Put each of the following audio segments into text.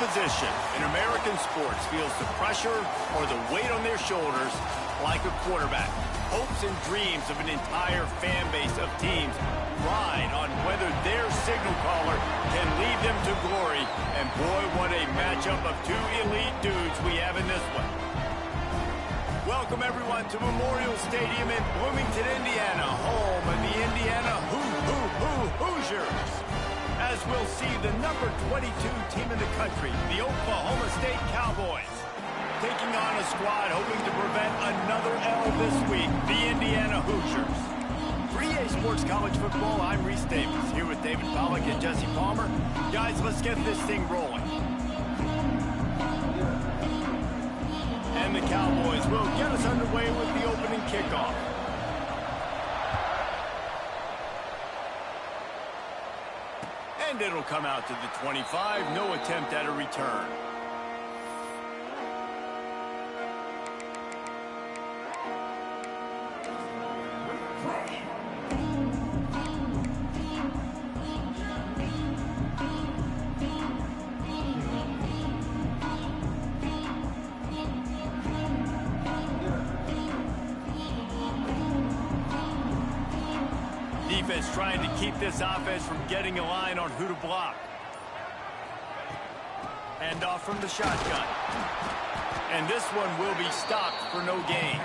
position in American sports feels the pressure or the weight on their shoulders like a quarterback. Hopes and dreams of an entire fan base of teams ride on whether their signal caller can lead them to glory. And boy, what a matchup of two elite dudes we have in this one. Welcome, everyone, to Memorial Stadium in Bloomington, Indiana, home of the Indiana Hoosiers. As we'll see the number 22 team in the country, the Oklahoma State Cowboys, taking on a squad hoping to prevent another L this week, the Indiana Hoosiers. 3A Sports College Football, I'm Reese Davis, here with David Pollack and Jesse Palmer. Guys, let's get this thing rolling. And the Cowboys will get us underway with the opening kickoff. And it'll come out to the 25, no attempt at a return. Defense trying to keep this offense from getting a line on who to block. Hand off from the shotgun. And this one will be stopped for no gain.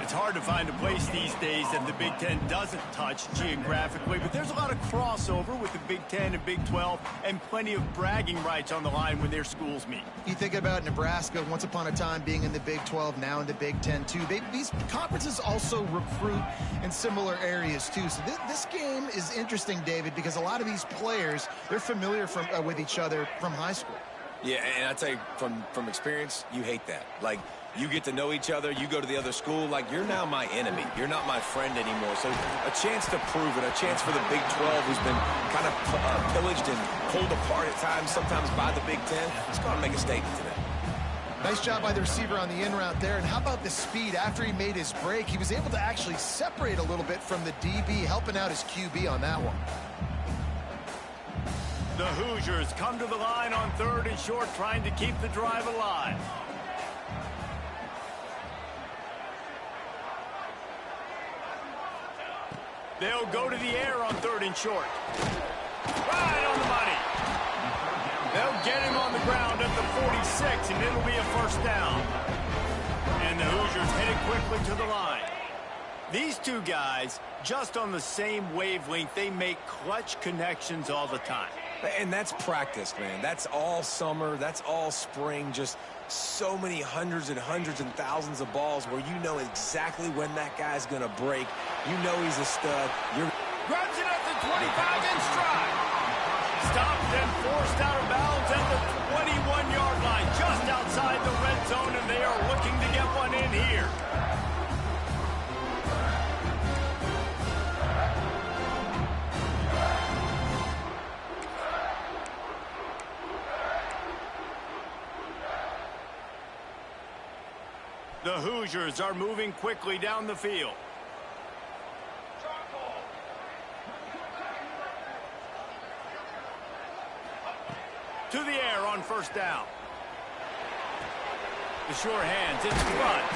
It's hard to find a place these days that the Big Ten doesn't touch geographically, but there's a lot of crossover with the Big Ten and Big 12 and plenty of bragging rights on the line when their schools meet. You think about Nebraska once upon a time being in the Big 12, now in the Big 10 too. These conferences also recruit in similar areas too. So this game is interesting, David, because a lot of these players, they're familiar with each other from high school. Yeah, and I tell you, from experience, you hate that. Like, you get to know each other, you go to the other school, like, you're now my enemy. You're not my friend anymore. So a chance to prove it, a chance for the Big 12, who's been kind of pillaged and pulled apart at times, sometimes by the Big 10. Let's go out and make a statement today. Nice job by the receiver on the in route there. And how about the speed? After he made his break, he was able to actually separate a little bit from the DB, helping out his QB on that one. The Hoosiers come to the line on 3rd and short, trying to keep the drive alive. They'll go to the air on 3rd and short. Right on the money. They'll get him on the ground at the 46, and it'll be a first down. And the Hoosiers headed quickly to the line. These two guys, just on the same wavelength, they make clutch connections all the time. And that's practice, man. That's all summer. That's all spring. Just so many hundreds and thousands of balls where you know exactly when that guy's going to break. You know he's a stud. Grabs it at the 25 in stride. Stopped and forced out of bounds at the 21-yard line, just outside the red zone, and they are looking to get one in here. The Hoosiers are moving quickly down the field. To the air on first down. The sure hands, it's front.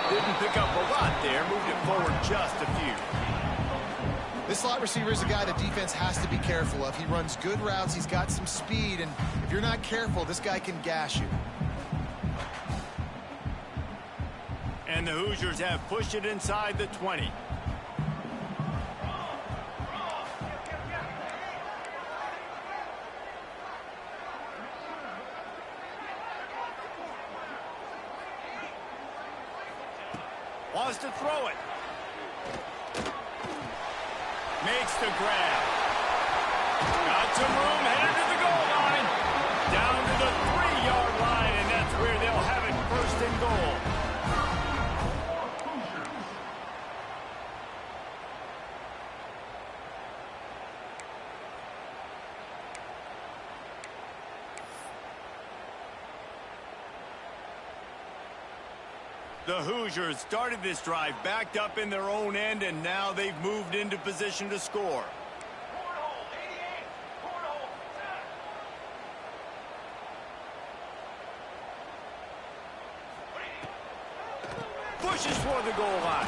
Didn't pick up a lot there, moved it forward just a few. This slot receiver is a guy the defense has to be careful of. He runs good routes, he's got some speed, and if you're not careful, this guy can gash you. And the Hoosiers have pushed it inside the 20. Wants to throw it. Makes the grab. Got some room, headed to the goal line. Down to the 3-yard line, and that's where they'll have it, 1st and goal. The Hoosiers started this drive backed up in their own end, and now they've moved into position to score. pushes for the goal line.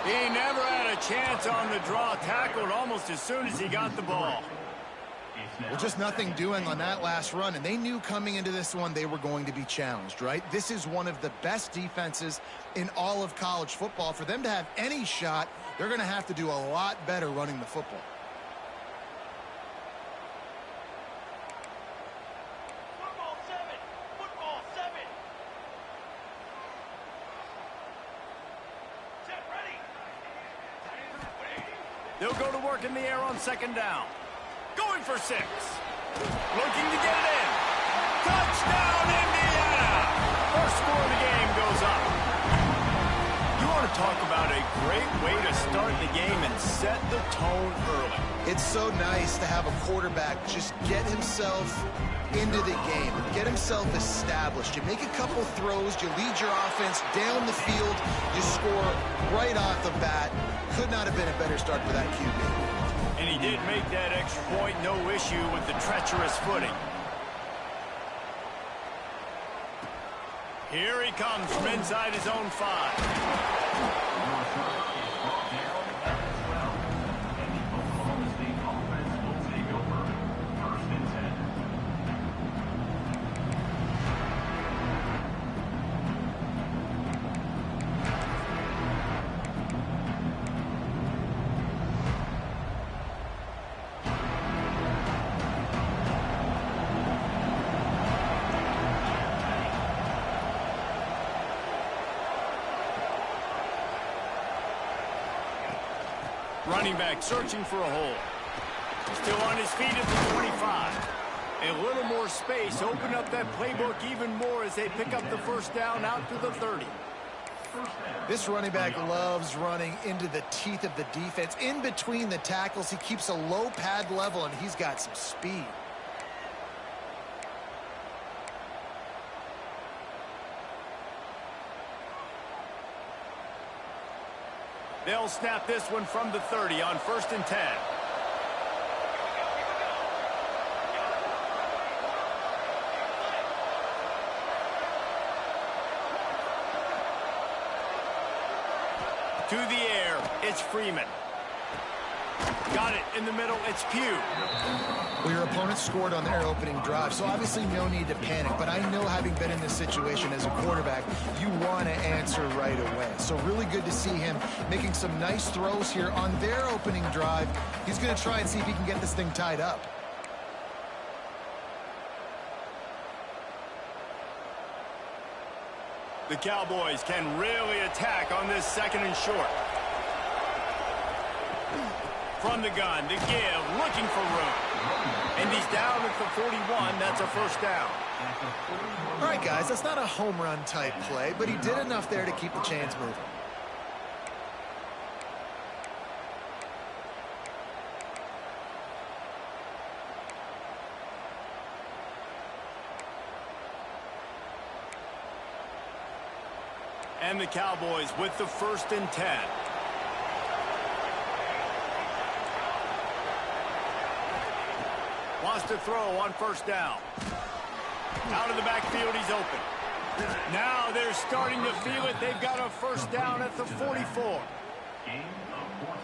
He never had a chance on the draw, tackled almost as soon as he got the ball. Well, just nothing doing on that last run, and they knew coming into this one they were going to be challenged, right? This is one of the best defenses in all of college football. For them to have any shot, they're going to have to do a lot better running the football. Football 7. Set ready. They'll go to work in the air on second down. Going for 6. Looking to get it in. Touchdown, Indiana! First score of the game goes up. You want to talk about a great way to start the game and set the tone early. It's so nice to have a quarterback just get himself into the game, get himself established. You make a couple throws, you lead your offense down the field, you score right off the bat. Could not have been a better start for that QB. And he did make that extra point, no issue with the treacherous footing. Here he comes from inside his own 5. Running back searching for a hole. Still on his feet at the 25. A little more space. Open up that playbook even more as they pick up the first down out to the 30. This running back loves running into the teeth of the defense. In between the tackles, he keeps a low pad level, and he's got some speed. They'll snap this one from the 30 on 1st and 10. To the air, it's Freeman. Got it in the middle, it's Pugh. Well, your opponent scored on their opening drive, so obviously no need to panic. But I know, having been in this situation as a quarterback, you want to answer right away. So really good to see him making some nice throws here on their opening drive. He's going to try and see if he can get this thing tied up. The Cowboys can really attack on this 2nd and short. From the gun, the give, looking for room. And he's down at the 41. That's a first down. All right, guys, that's not a home run type play, but he did enough there to keep the chains moving. And the Cowboys with the 1st and 10. Wants to throw on 1st down. Out of the backfield, he's open. Now they're starting to feel it. They've got a 1st down at the 44.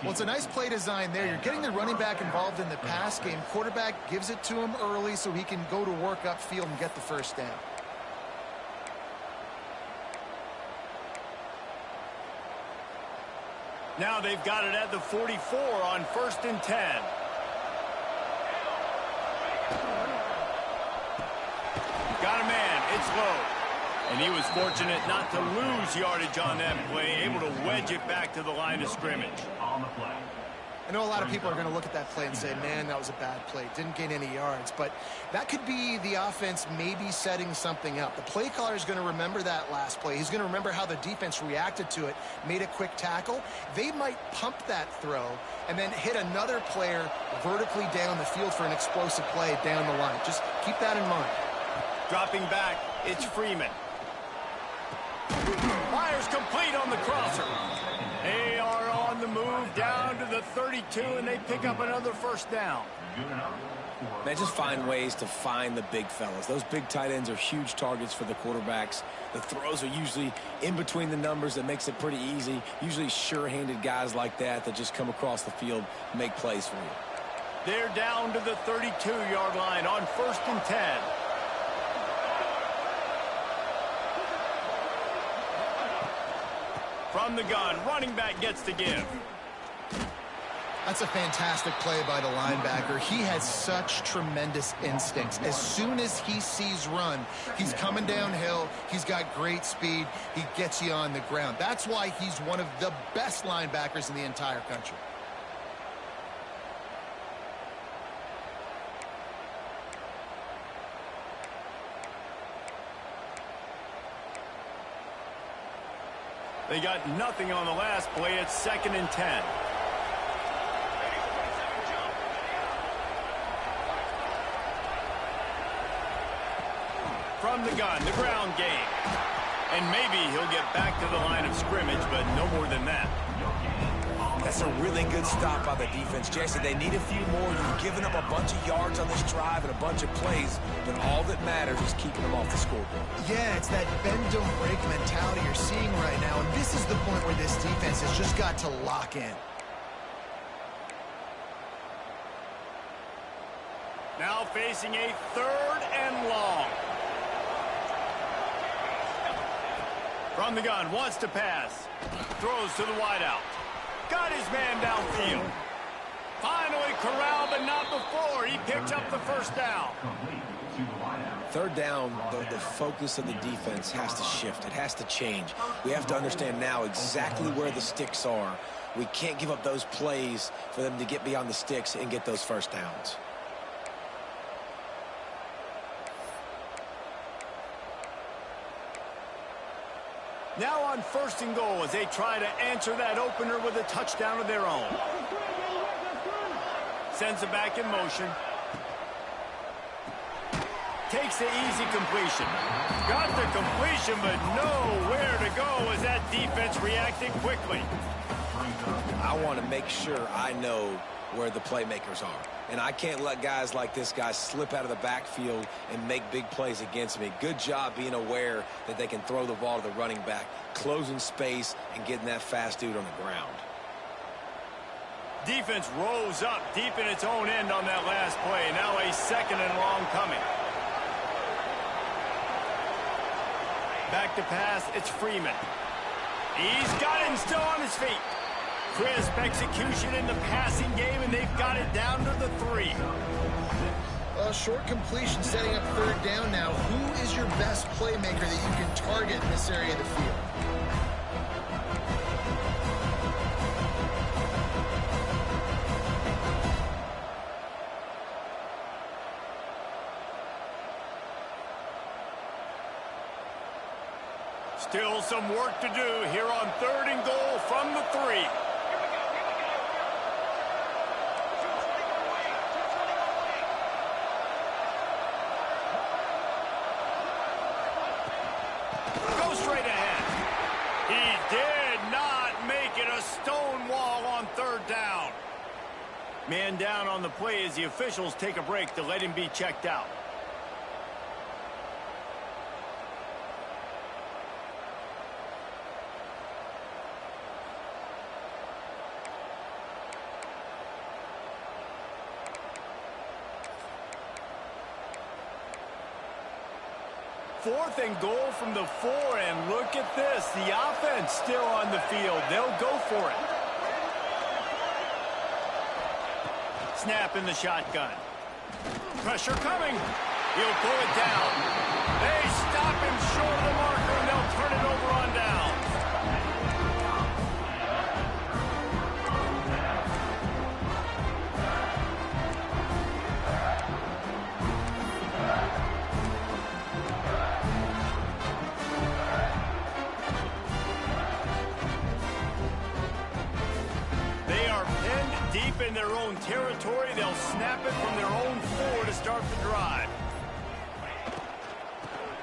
Well, it's a nice play design there. You're getting the running back involved in the pass game. Quarterback gives it to him early so he can go to work upfield and get the 1st down. Now they've got it at the 44 on 1st and 10. Got a man. It's low. And he was fortunate not to lose yardage on that play, able to wedge it back to the line of scrimmage. On the play. I know a lot of people are going to look at that play and say, man, that was a bad play. Didn't gain any yards. But that could be the offense maybe setting something up. The play caller is going to remember that last play. He's going to remember how the defense reacted to it, made a quick tackle. They might pump that throw and then hit another player vertically down the field for an explosive play down the line. Just keep that in mind. Dropping back, it's Freeman. Fires complete on the crosser. They are on the move down to the 32, and they pick up another 1st down. Man, just find ways to find the big fellas. Those big tight ends are huge targets for the quarterbacks. The throws are usually in between the numbers. That makes it pretty easy. Usually sure-handed guys like that just come across the field, make plays for you. They're down to the 32-yard line on 1st and 10. From the gun, running back gets to give. That's a fantastic play by the linebacker. He has such tremendous instincts. As soon as he sees run, he's coming downhill. He's got great speed. He gets you on the ground. That's why he's one of the best linebackers in the entire country. They got nothing on the last play. It's 2nd and 10. From the gun, the ground game. And maybe he'll get back to the line of scrimmage, but no more than that. That's a really good stop by the defense, Jesse. They need a few more. You've given up a bunch of yards on this drive and a bunch of plays, but all that matters is keeping them off the scoreboard. Yeah, it's that bend, don't break mentality you're seeing right now, and this is the point where this defense has just got to lock in. Now facing a 3rd and long. From the gun, wants to pass. Throws to the wideout. Got his man downfield. Finally corralled, but not before. He picked up the 1st down. 3rd down, the focus of the defense has to shift. It has to change. We have to understand now exactly where the sticks are. We can't give up those plays for them to get beyond the sticks and get those 1st downs. Now on 1st and goal as they try to answer that opener with a touchdown of their own. Sends it back in motion. Takes the easy completion. Got the completion, but nowhere to go as that defense reacted quickly. I want to make sure I know where the playmakers are. And I can't let guys like this guy slip out of the backfield and make big plays against me. Good job being aware that they can throw the ball to the running back, closing space, and getting that fast dude on the ground. Defense rose up deep in its own end on that last play. Now a 2nd and long coming. Back to pass, it's Freeman. He's got him still on his feet. Crisp execution in the passing game, and they've got it down to the 3. Short completion setting up 3rd down now. Who is your best playmaker that you can target in this area of the field? Still some work to do here on 3rd and goal from the 3. Go straight ahead. He did not make it a stone wall on 3rd down. Man down on the play as the officials take a break to let him be checked out. Fourth and goal from the 4, and look at this. The offense still on the field. They'll go for it. Snap in the shotgun. Pressure coming. He'll pull it down. They stop him short of the marker, and they'll turn it over on down. Deep in their own territory, they'll snap it from their own 4 to start the drive.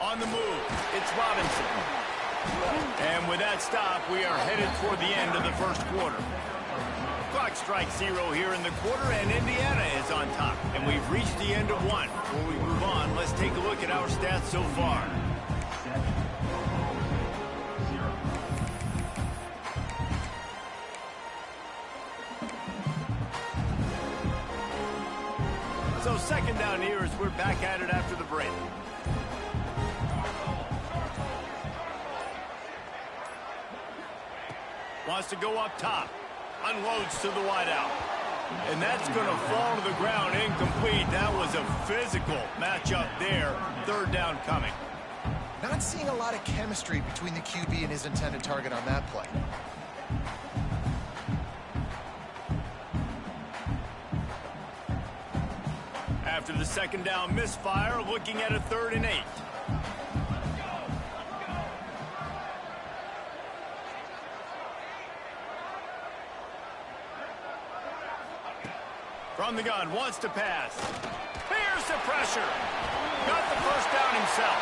On the move, it's Robinson. And with that stop, we are headed toward the end of the 1st quarter. Clock clock strikes 0 here in the quarter, and Indiana is on top. And we've reached the end of one. Before we move on, let's take a look at our stats so far. So second down here as we're back at it after the break. Wants to go up top. Unloads to the wideout. And that's going to fall to the ground incomplete. That was a physical matchup there. Third down coming. Not seeing a lot of chemistry between the QB and his intended target on that play. After the second down misfire, looking at a 3rd and 8. From the gun, wants to pass. Here's the pressure. Got the first down himself.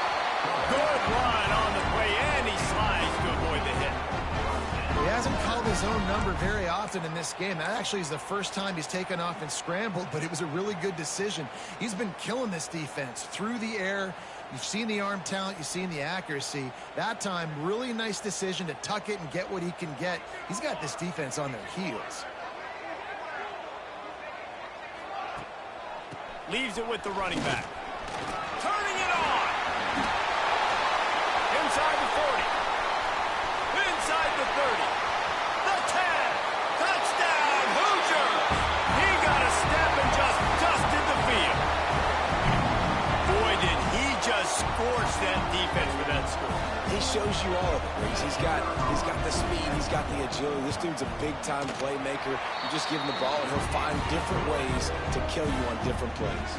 Good run on the play, and he slides to avoid the hit. He hasn't called his own number very often in this game. That actually is the first time he's taken off and scrambled, but it was a really good decision. He's been killing this defense through the air. You've seen the arm talent. You've seen the accuracy. That time, really nice decision to tuck it and get what he can get. He's got this defense on their heels. Leaves it with the running back. Turning it on. Inside the 40. Inside the 30. The 10. Touchdown, Hoosiers. He got a step and just dusted the field. Boy, did he just scorch that defense with that score. He shows you all of it, Reese. He's got the speed, he's got the agility. This dude's a big-time playmaker. You just give him the ball, and he'll find different ways to kill you on different plays.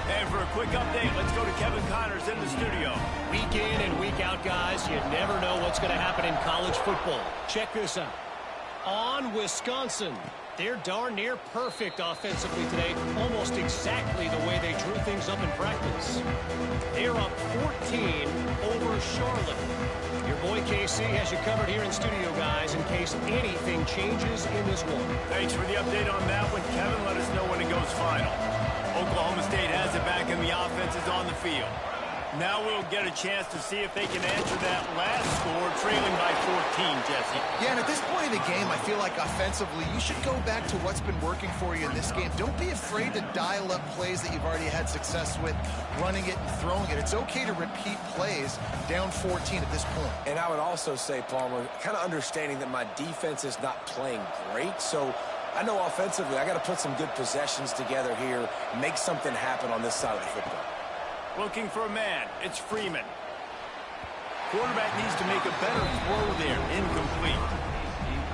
And for a quick update, let's go to Kevin Connors in the studio. Week in and week out, guys, you never know what's going to happen in college football. Check this out. On Wisconsin, they're darn near perfect offensively today, almost exactly the way they drew things up in practice. They're up 14 over Charlotte. Your boy KC has you covered here in studio, guys, in case anything changes in this one. Thanks for the update on that one, Kevin. Let us know when it goes final. Oklahoma State has it back, and the offense is on the field. Now we'll get a chance to see if they can answer that last score, trailing by 14, Jesse. Yeah, and at this point of the game, I feel like offensively, you should go back to what's been working for you in this game. Don't be afraid to dial up plays that you've already had success with, running it and throwing it. It's okay to repeat plays down 14 at this point. And I would also say, Palmer, kind of understanding that my defense is not playing great, so I know offensively I got to put some good possessions together here, make something happen on this side of the football. Looking for a man. It's Freeman. Quarterback needs to make a better throw there. Incomplete.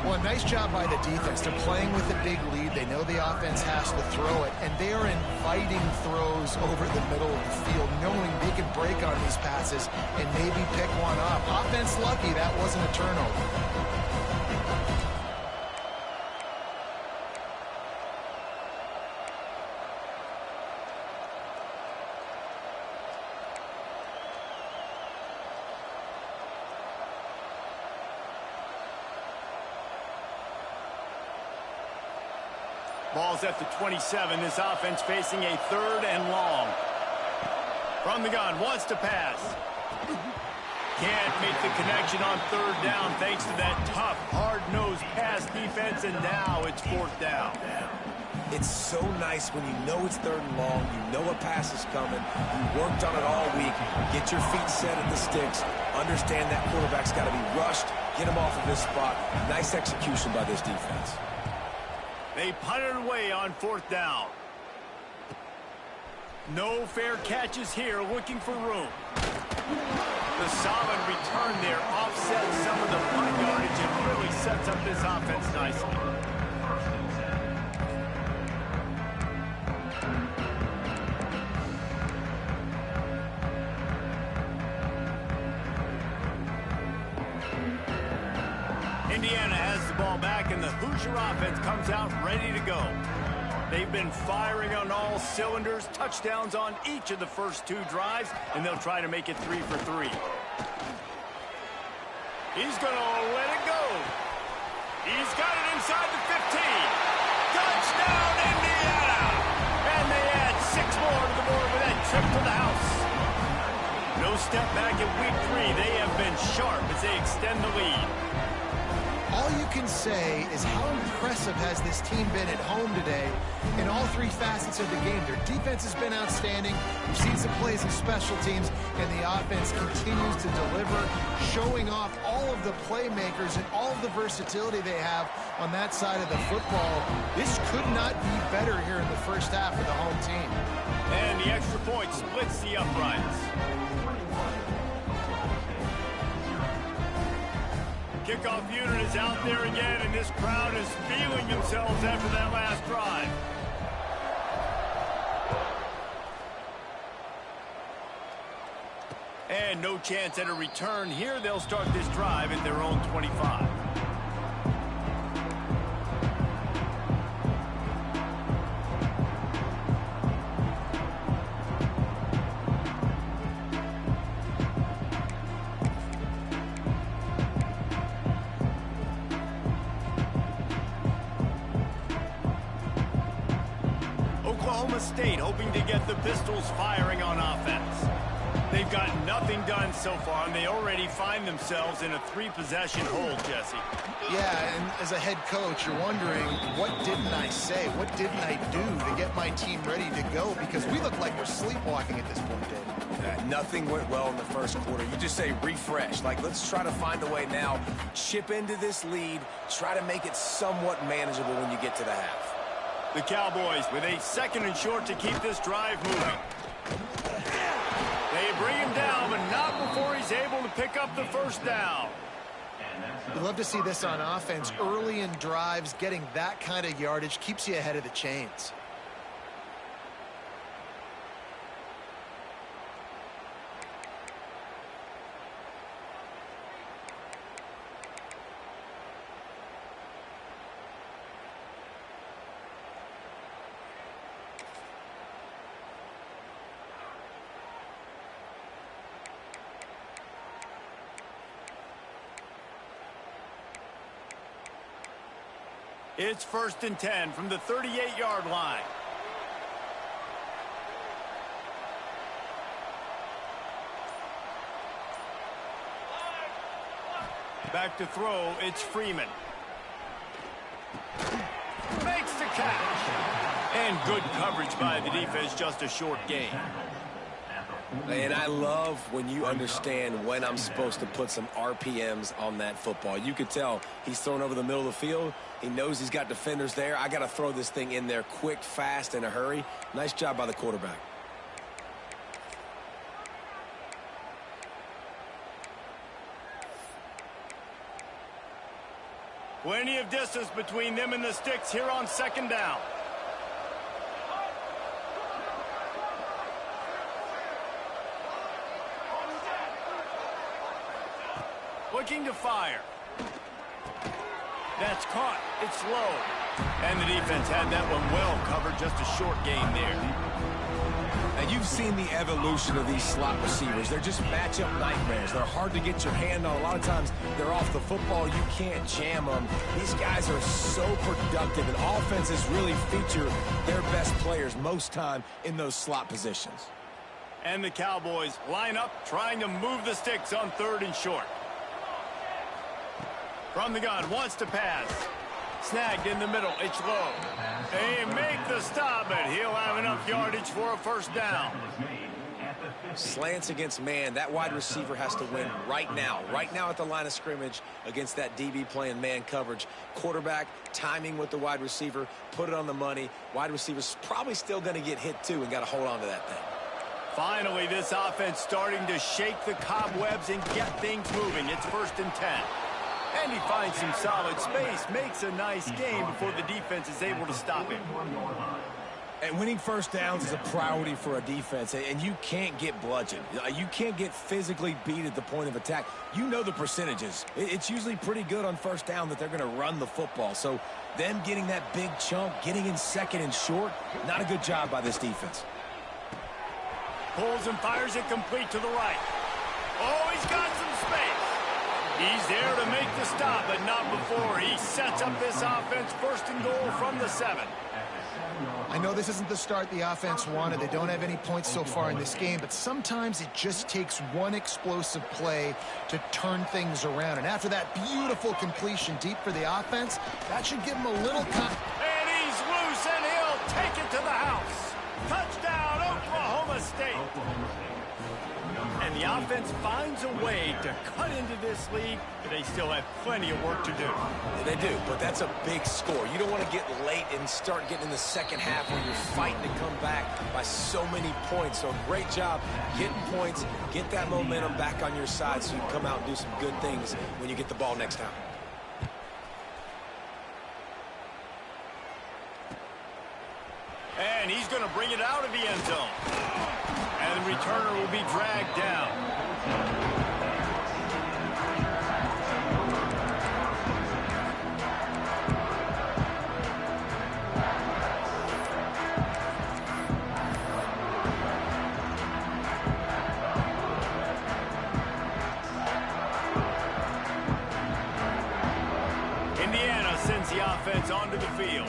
Well, nice job by the defense. They're playing with a big lead. They know the offense has to throw it, and they are inviting throws over the middle of the field, knowing they can break on these passes and maybe pick one up. Offense lucky that wasn't a turnover. Ball's at the 27. This offense facing a 3rd and long. From the gun, wants to pass. Can't make the connection on 3rd down thanks to that tough, hard-nosed pass defense, and now it's 4th down. It's so nice when you know it's 3rd and long, you know a pass is coming, you worked on it all week, get your feet set at the sticks, understand that quarterback's got to be rushed, get him off of this spot. Nice execution by this defense. They punted away on 4th down. No fair catches here, looking for room. The solid return there offsets some of the punt yardage and really sets up this offense nicely. Indiana has the ball back, and the Hoosier offense comes out ready to go. They've been firing on all cylinders, touchdowns on each of the first 2 drives, and they'll try to make it 3 for 3. He's going to let it go. He's got it inside the 15. Touchdown, Indiana! And they add 6 more to the board with that trip to the house. No step back in week 3. They have been sharp as they extend the lead. All you can say is how impressive has this team been at home today in all 3 facets of the game. Their defense has been outstanding. We've seen some plays in special teams, and the offense continues to deliver, showing off all of the playmakers and all of the versatility they have on that side of the football. This could not be better here in the first half for the home team. And the extra point splits the uprights. Kickoff unit is out there again, and this crowd is feeling themselves after that last drive. And no chance at a return here. They'll start this drive at their own 25. Oklahoma State hoping to get the Pistols firing on offense. They've got nothing done so far, and they already find themselves in a 3-possession hole, Jesse. Yeah, and as a head coach, you're wondering, what didn't I say? What didn't I do to get my team ready to go? Because we look like we're sleepwalking at this point, Dave. Nothing went well in the first quarter. You just say refresh. Like, let's try to find a way now. Chip into this lead. Try to make it somewhat manageable when you get to the half. The Cowboys with a 2nd and short to keep this drive moving. They bring him down, but not before he's able to pick up the first down. We love to see this on offense. Early in drives, getting that kind of yardage keeps you ahead of the chains. It's 1st and 10 from the 38-yard line. Back to throw, it's Freeman. Makes the catch. And good coverage by the defense, just a short gain. And I love when you understand when I'm supposed to put some RPMs on that football. You could tell he's thrown over the middle of the field. He knows he's got defenders there. I got to throw this thing in there quick, fast, in a hurry. Nice job by the quarterback. Plenty of distance between them and the sticks here on 2nd down. Looking to fire. That's caught. It's low. And the defense had that one well covered. Just a short gain there. Now, you've seen the evolution of these slot receivers. They're just matchup nightmares. They're hard to get your hand on. A lot of times, they're off the football. You can't jam them. These guys are so productive, and offenses really feature their best players most time in those slot positions. And the Cowboys line up, trying to move the sticks on 3rd and short. From the gun, wants to pass. Snagged in the middle, it's low. They make the stop, and he'll have enough yardage for a 1st down. Slants against man. That wide receiver has to win right now at the line of scrimmage against that DB playing man coverage. Quarterback, timing with the wide receiver, put it on the money. Wide receiver's probably still going to get hit too and got to hold on to that thing. Finally, this offense starting to shake the cobwebs and get things moving. It's 1st and 10. And he finds some solid space, makes a nice gain before the defense is able to stop him. And winning 1st downs is a priority for a defense, and you can't get bludgeoned. You can't get physically beat at the point of attack. You know the percentages. It's usually pretty good on 1st down that they're going to run the football. So them getting that big chunk, getting in 2nd and short, not a good job by this defense. Pulls and fires it complete to the right. Oh, he's got some space. He's there to make to stop, but not before. He sets up this offense first and goal from the 7. I know this isn't the start the offense wanted. They don't have any points so far in this game, but sometimes it just takes one explosive play to turn things around. And after that beautiful completion deep for the offense, that should give them a little And he's loose, and he'll take it to the house. Touchdown, Oklahoma State. And the offense finds a way to cut into this lead, but they still have plenty of work to do. Yeah, they do, but that's a big score. You don't want to get late and start getting in the second half when you're fighting to come back by so many points. So great job getting points, get that momentum back on your side so you can come out and do some good things when you get the ball next time. And he's going to bring it out of the end zone. And the returner will be dragged down. Indiana sends the offense onto the field.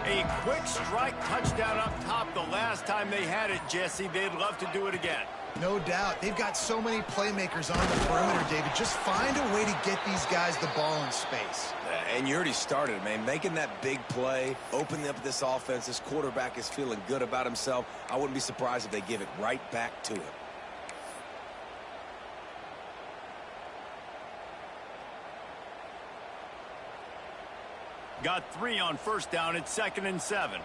A quick strike touchdown up top the last time they had it, Jesse. They'd love to do it again. No doubt. They've got so many playmakers on the perimeter, David. Just find a way to get these guys the ball in space. And you already started, man. Making that big play, opening up this offense. This quarterback is feeling good about himself. I wouldn't be surprised if they give it right back to him. Got 3 on first down. It's 2nd and 7.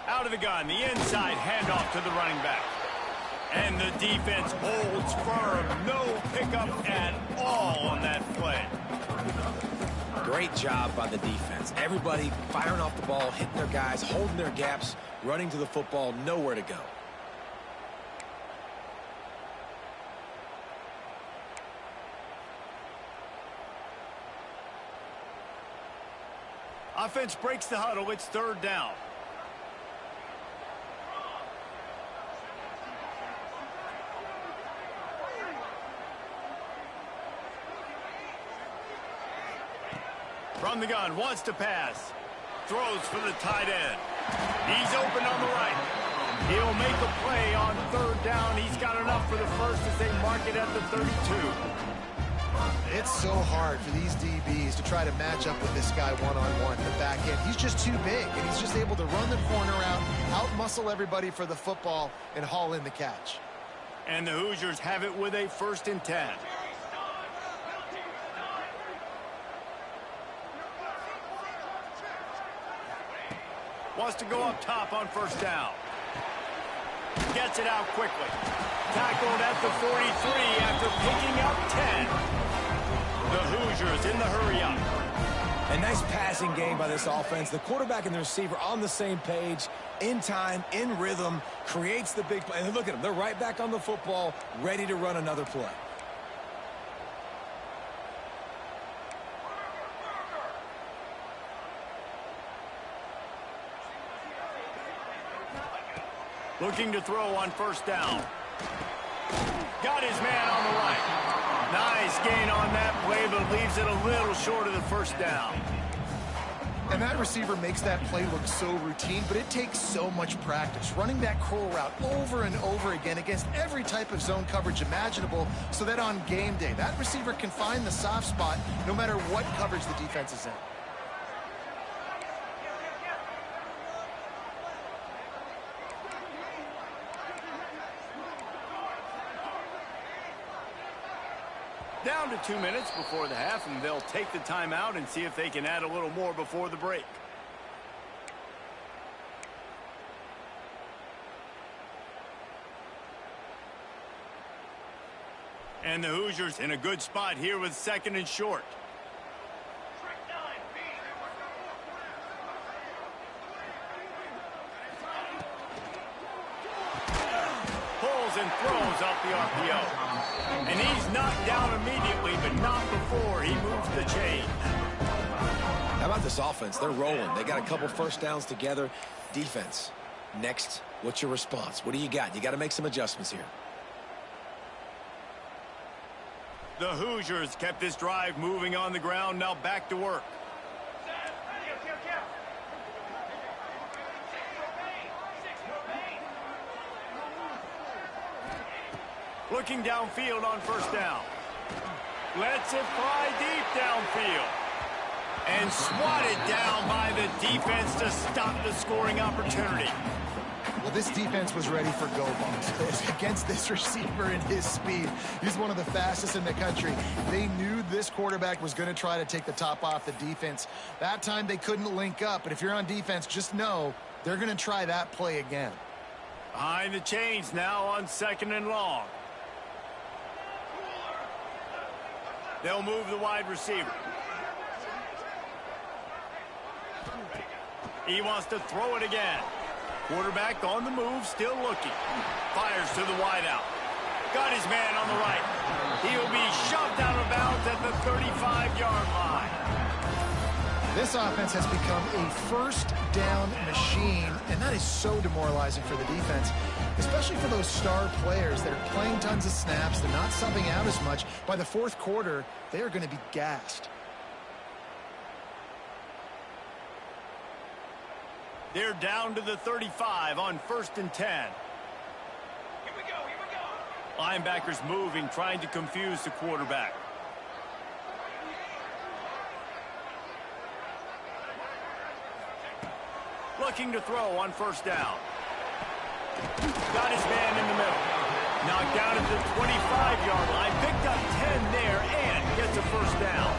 Out of the gun, the inside handoff to the running back. And the defense holds firm. No pickup at all on that play. Great job by the defense. Everybody firing off the ball, hitting their guys, holding their gaps, running to the football, nowhere to go. Offense breaks the huddle. It's 3rd down. From the gun, wants to pass. Throws for the tight end. He's open on the right. He'll make a play on 3rd down. He's got enough for the first as they mark it at the 32. It's so hard for these DBs to try to match up with this guy one-on-one in the back end. He's just too big, and he's just able to run the corner out-muscle everybody for the football, and haul in the catch. And the Hoosiers have it with a 1st and 10. Wants to go up top on 1st down. Gets it out quickly. Tackled at the 43 after picking up 10. The Hoosiers in the hurry-up. A nice passing game by this offense. The quarterback and the receiver on the same page, in time, in rhythm, creates the big play. And look at them. They're right back on the football, ready to run another play. Looking to throw on 1st down. Got his man on the right. Nice gain on that play, but leaves it a little short of the 1st down. And that receiver makes that play look so routine, but it takes so much practice. Running that curl route over and over again against every type of zone coverage imaginable so that on game day, that receiver can find the soft spot no matter what coverage the defense is in. Down to 2 minutes before the half, and they'll take the timeout and see if they can add a little more before the break. And the Hoosiers in a good spot here with 2nd and short. Pulls and throws off the RPO. And he's knocked down immediately, but not before he moves the chain. How about this offense? They're rolling. They got a couple 1st downs together. Defense, next What's your response? What do you got? You got to make some adjustments here. The Hoosiers kept this drive moving on the ground. Now back to work. Looking downfield on first down. Lets it fly deep downfield. And swatted down by the defense to stop the scoring opportunity. Well, this defense was ready for go balls against this receiver and his speed. He's one of the fastest in the country. They knew this quarterback was going to try to take the top off the defense. That time they couldn't link up, but if you're on defense, just know they're going to try that play again. Behind the chains now on 2nd and long. They'll move the wide receiver. He wants to throw it again. Quarterback on the move, still looking. Fires to the wideout. Got his man on the right. He'll be shoved out of bounds at the 35-yard line. This offense has become a first down machine, and that is so demoralizing for the defense, especially for those star players that are playing tons of snaps. They're not subbing out as much. By the fourth quarter, they are going to be gassed. They're down to the 35 on 1st and 10. Here we go. Linebackers moving, trying to confuse the quarterback. Looking to throw on 1st down. Got his man in the middle. Knocked down at the 25-yard line. Picked up 10 there and gets a 1st down.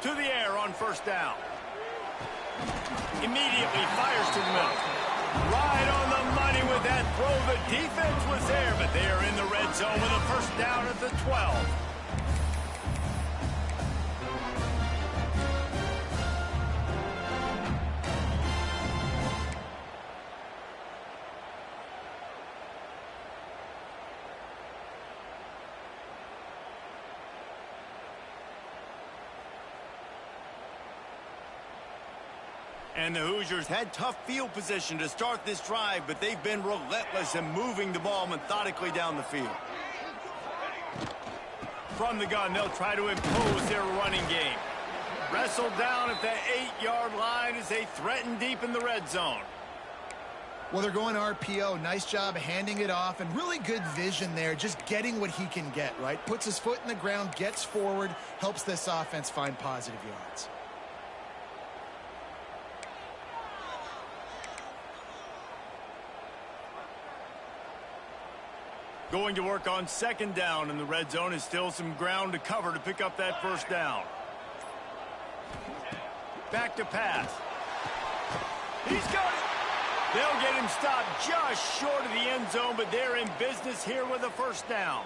To the air on 1st down. Immediately fires to the middle. Right on the money with that throw. The defense was there, but they are in the red zone with a 1st down at the 12. And the Hoosiers had tough field position to start this drive, but they've been relentless in moving the ball methodically down the field. From the gun, they'll try to impose their running game. Wrestled down at the 8-yard line as they threaten deep in the red zone. Well, they're going RPO. Nice job handing it off, and really good vision there, just getting what he can get, right? Puts his foot in the ground, gets forward, helps this offense find positive yards. Going to work on 2nd down in the red zone is still some ground to cover to pick up that 1st down. Back to pass. He's got it. They'll get him stopped just short of the end zone, but they're in business here with a 1st down.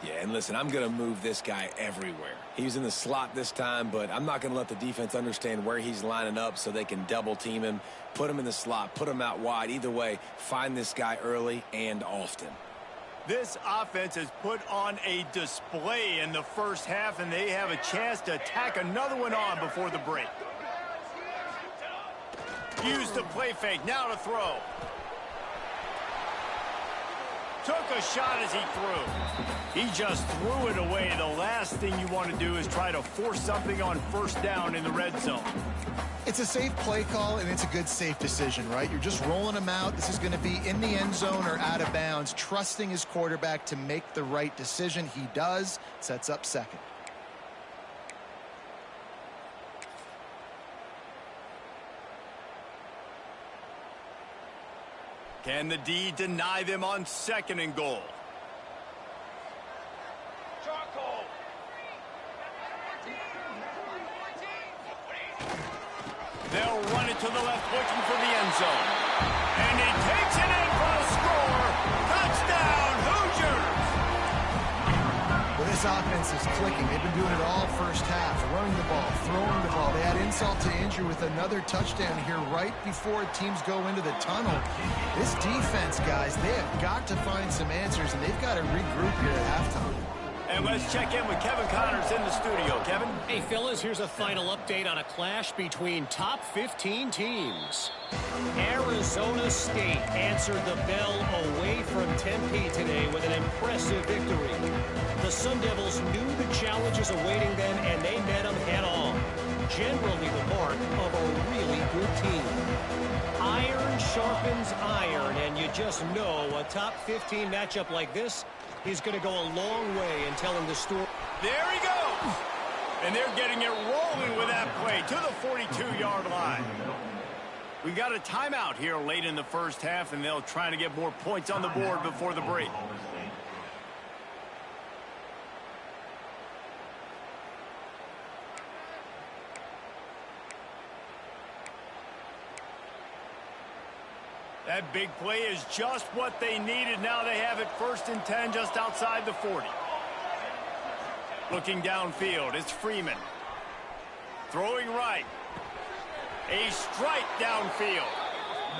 Yeah, and listen, I'm going to move this guy everywhere. He's in the slot this time, but I'm not going to let the defense understand where he's lining up so they can double team him, put him in the slot, put him out wide. Either way, find this guy early and often. This offense has put on a display in the 1st half, and they have a chance to tack another one on before the break. Use the play fake, now to throw. Took a shot as he threw. He just threw it away. The last thing you want to do is try to force something on 1st down in the red zone. It's a safe play call, and it's a good, safe decision, right? You're just rolling him out. This is going to be in the end zone or out of bounds, trusting his quarterback to make the right decision. He does. Sets up 2nd. Can the D deny them on 2nd and goal? They'll run it to the left, looking for the end zone. And he takes it in for a score. Touchdown, Hoosiers! Well, This offense is clicking. They've been doing it all first half, running the ball, throwing the ball. They had insult to injury with another touchdown here right before teams go into the tunnel. This defense, guys, they have got to find some answers, and they've got to regroup here at halftime. And let's check in with Kevin Connors in the studio. Kevin? Hey, fellas, here's a final update on a clash between top 15 teams. Arizona State answered the bell away from Tempe today with an impressive victory. The Sun Devils knew the challenges awaiting them, and they met them head-on. Generally the mark of a really good team. Iron sharpens iron, and you just know a top 15 matchup like this is going to go a long way in telling the story. There he goes. And they're getting it rolling with that play to the 42-yard line. We got a timeout here late in the first half, and they'll try to get more points on the board before the break. That big play is just what they needed. Now they have it 1st and 10 just outside the 40. Looking downfield, it's Freeman. Throwing right. A strike downfield.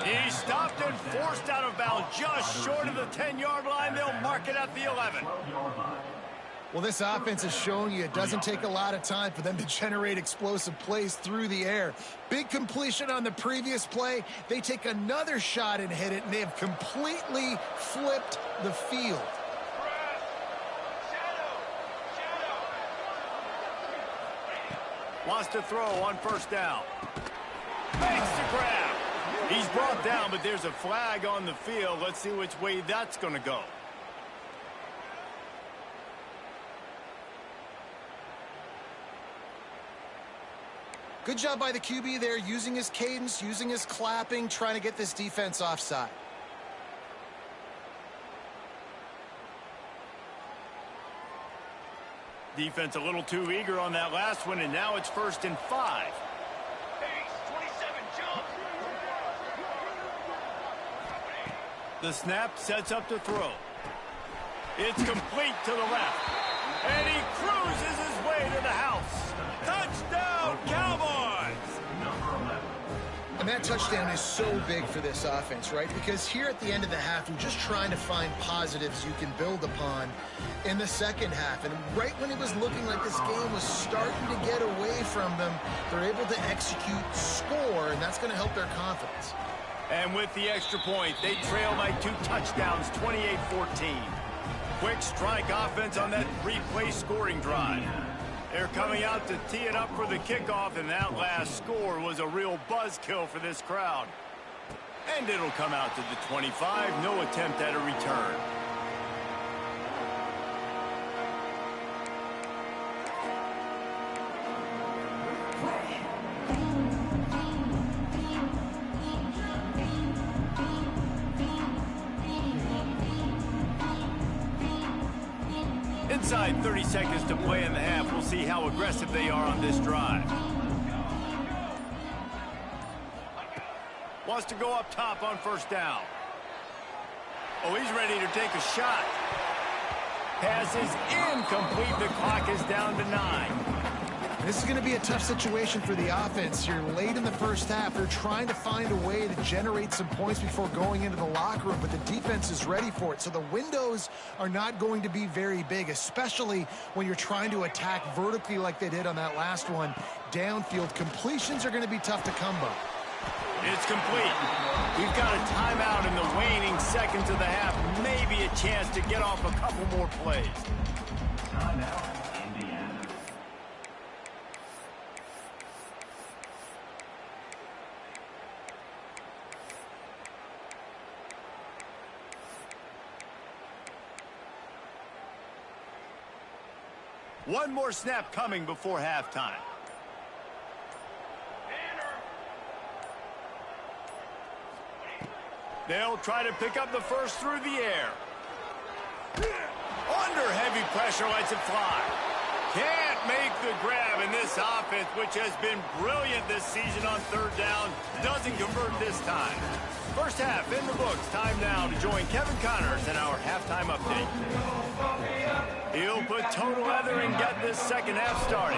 He stopped and forced out of bounds just short of the 10-yard line. They'll mark it at the 11. Well, this offense is showing you it doesn't take a lot of time for them to generate explosive plays through the air. Big completion on the previous play. They take another shot and hit it, and they have completely flipped the field. Wants to throw on 1st down. Makes the grab. He's brought down, but there's a flag on the field. Let's see which way that's going to go. Good job by the QB there, using his cadence, using his clapping, trying to get this defense offside. Defense a little too eager on that last one, and now it's 1st and 5. The snap sets up to throw. It's complete to the left. And he cruises his way to the house. Touchdown, Cowboys! And that touchdown is so big for this offense, right? Because here at the end of the half, you're just trying to find positives you can build upon in the second half. And right when it was looking like this game was starting to get away from them, they're able to execute, score, and that's going to help their confidence. And with the extra point, they trail by 2 touchdowns, 28-14. Quick strike offense on that 3-play scoring drive. They're coming out to tee it up for the kickoff, and that last score was a real buzzkill for this crowd. And it'll come out to the 25, no attempt at a return. Inside 30 seconds to play in the half. We'll see how aggressive they are on this drive. Wants to go up top on 1st down. Oh, he's ready to take a shot. Pass is incomplete. The clock is down to 9. This is going to be a tough situation for the offense here late in the first half. They're trying to find a way to generate some points before going into the locker room, but the defense is ready for it. So the windows are not going to be very big, especially when you're trying to attack vertically like they did on that last one. Downfield completions are going to be tough to come by. It's complete. We've got a timeout in the waning seconds of the half. Maybe a chance to get off a couple more plays. Timeout. One more snap coming before halftime. They'll try to pick up the first through the air. Under heavy pressure, lets it fly. Can't make the grab, in this offense, which has been brilliant this season on 3rd down, doesn't convert this time. First half in the books. Time now to join Kevin Connors in our halftime update. He'll put total leather and get this second half started.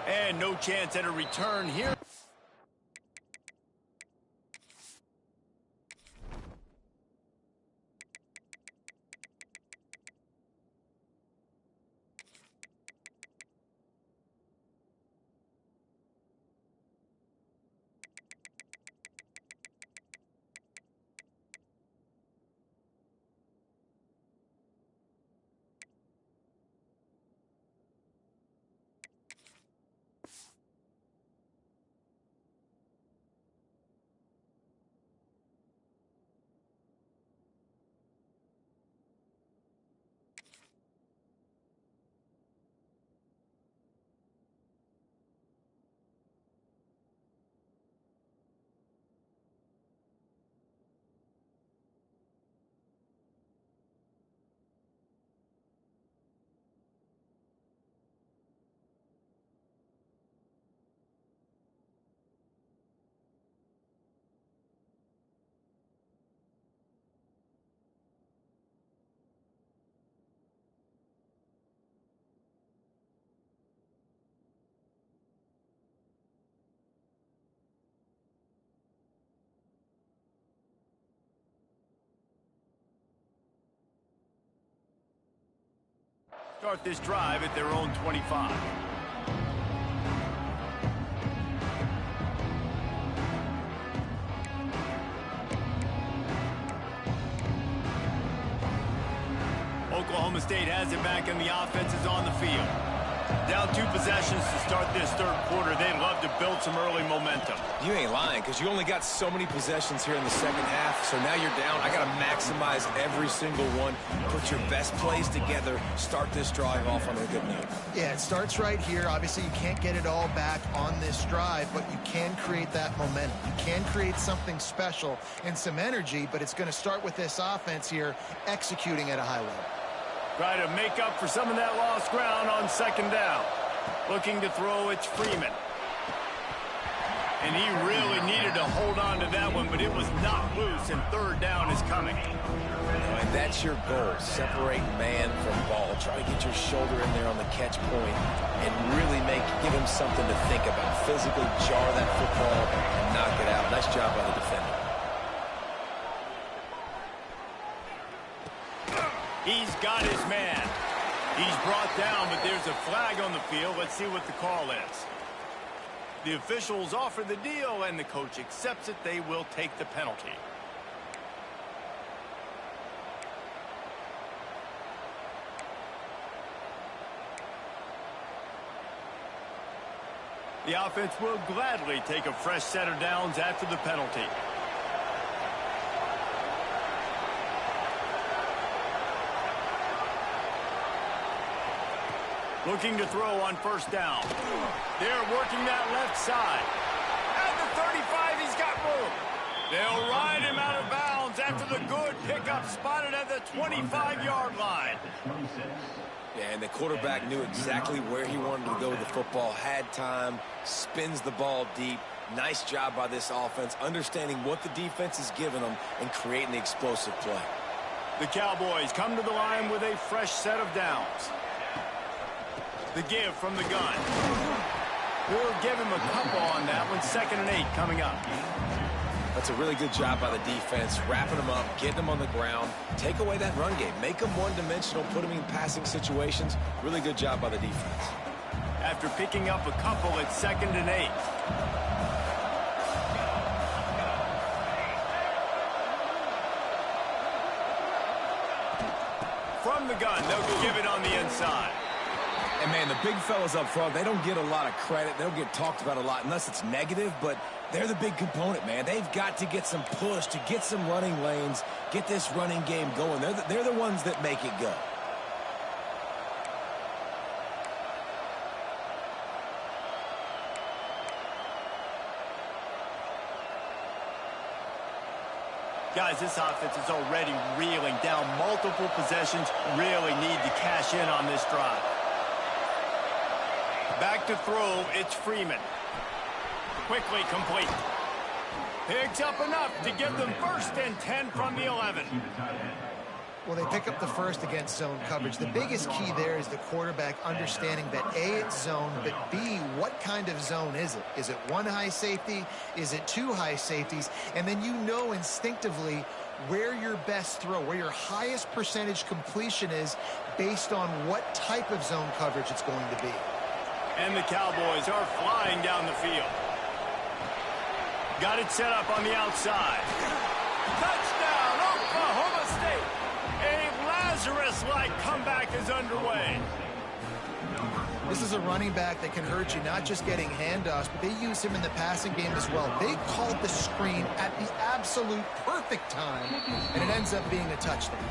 And no chance at a return here. Start this drive at their own 25. Oklahoma State has it back and the offense is on the field. Down 2 possessions to start this third quarter. They'd love to build some early momentum. You ain't lying, because you only got so many possessions here in the second half, so now you're down. I got to maximize every single one. Put your best plays together. Start this drive off on a good note. Yeah, it starts right here. Obviously, you can't get it all back on this drive, but you can create that momentum. You can create something special and some energy, but it's going to start with this offense here executing at a high level. Try to make up for some of that lost ground on second down. Looking to throw, it's Freeman. And he really needed to hold on to that one, but it was not loose, and third down is coming. And that's your goal. Separate man from ball. Try to get your shoulder in there on the catch point and really give him something to think about. Physically jar that football and knock it out. Nice job by the defender. He's got his man. He's brought down, but there's a flag on the field. Let's see what the call is. The officials offer the deal, and the coach accepts it. They will take the penalty. The offense will gladly take a fresh set of downs after the penalty. Looking to throw on first down. They're working that left side. At the 35, he's got room. They'll ride him out of bounds after the good pickup spotted at the 25-yard line. Yeah, and the quarterback knew exactly where he wanted to go with the football, had time, spins the ball deep. Nice job by this offense, understanding what the defense is giving them and creating the explosive play. The Cowboys come to the line with a fresh set of downs. The give from the gun. We'll give him a couple on that one. 2nd and 8 coming up. That's a really good job by the defense, wrapping them up, getting them on the ground. Take away that run game. Make them one-dimensional, put them in passing situations. Really good job by the defense. After picking up a couple, it's 2nd and 8. From the gun, they'll give it on the inside. And, man, the big fellas up front, they don't get a lot of credit. They don't get talked about a lot unless it's negative, but they're the big component, man. They've got to get some push, to get some running lanes, get this running game going. They're the ones that make it go. Guys, this offense is already reeling down multiple possessions. Really need to cash in on this drive. Back to throw, it's Freeman. Quickly complete. Picks up enough to give them 1st and 10 from the 11. Well, they pick up the first against zone coverage. The biggest key there is the quarterback understanding that A, it's zone, but B, what kind of zone is it? Is it one high safety? Is it two high safeties? And then you know instinctively where your best throw, where your highest percentage completion is based on what type of zone coverage it's going to be. And the Cowboys are flying down the field. Got it set up on the outside. Touchdown, Oklahoma State. A Lazarus-like comeback is underway. This is a running back that can hurt you, not just getting handoffs, but they use him in the passing game as well. They called the screen at the absolute perfect time, and it ends up being a touchdown.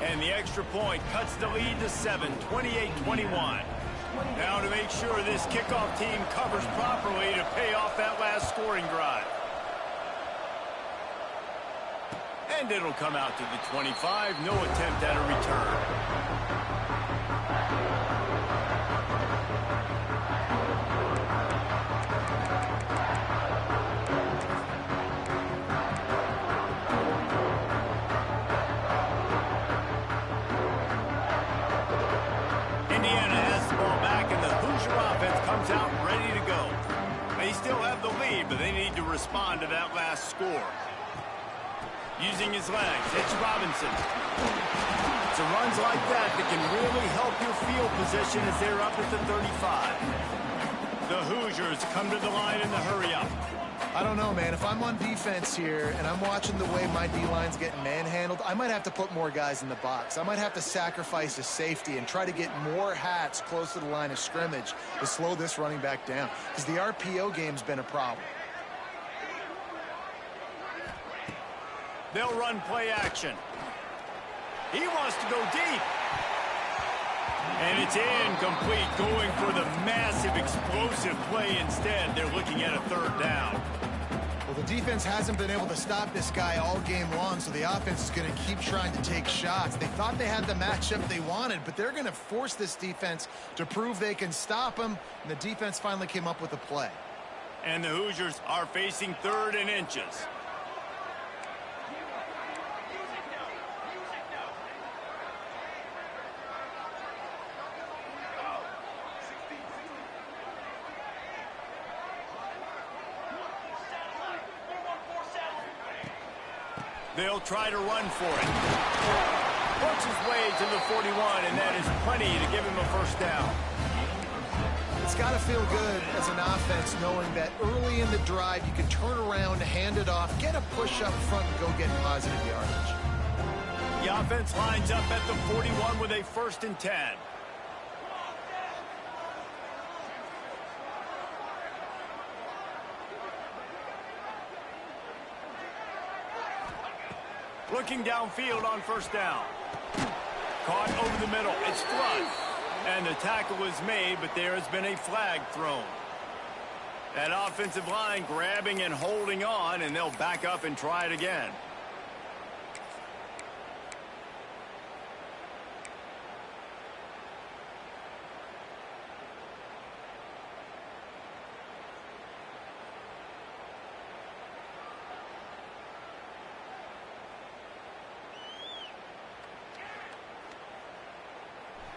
And the extra point cuts the lead to 7, 28-21. Now to make sure this kickoff team covers properly to pay off that last scoring drive. And it'll come out to the 25. No attempt at a return. Indiana has the ball back, and the Hoosier offense comes out ready to go. They still have the lead, but they need to respond to that last score. Using his legs, it's Robinson. It's runs like that that can really help your field position as they're up at the 35. The Hoosiers come to the line in the hurry-up. I don't know, man. If I'm on defense here and I'm watching the way my D-line's getting manhandled, I might have to put more guys in the box. I might have to sacrifice a safety and try to get more hats close to the line of scrimmage to slow this running back down, because the RPO game's been a problem. They'll run play action. He wants to go deep. And it's incomplete, going for the massive explosive play instead. They're looking at a 3rd down. Well, the defense hasn't been able to stop this guy all game long, so the offense is going to keep trying to take shots. They thought they had the matchup they wanted, but they're going to force this defense to prove they can stop him, and the defense finally came up with a play. And the Hoosiers are facing 3rd and inches. They'll try to run for it. Works his way to the 41, and that is plenty to give him a 1st down. It's got to feel good as an offense knowing that early in the drive you can turn around, hand it off, get a push up front, and go get positive yardage. The offense lines up at the 41 with a 1st and 10. Looking downfield on 1st down. Caught over the middle. It's flush. And the tackle was made, but there has been a flag thrown. That offensive line grabbing and holding on, and they'll back up and try it again.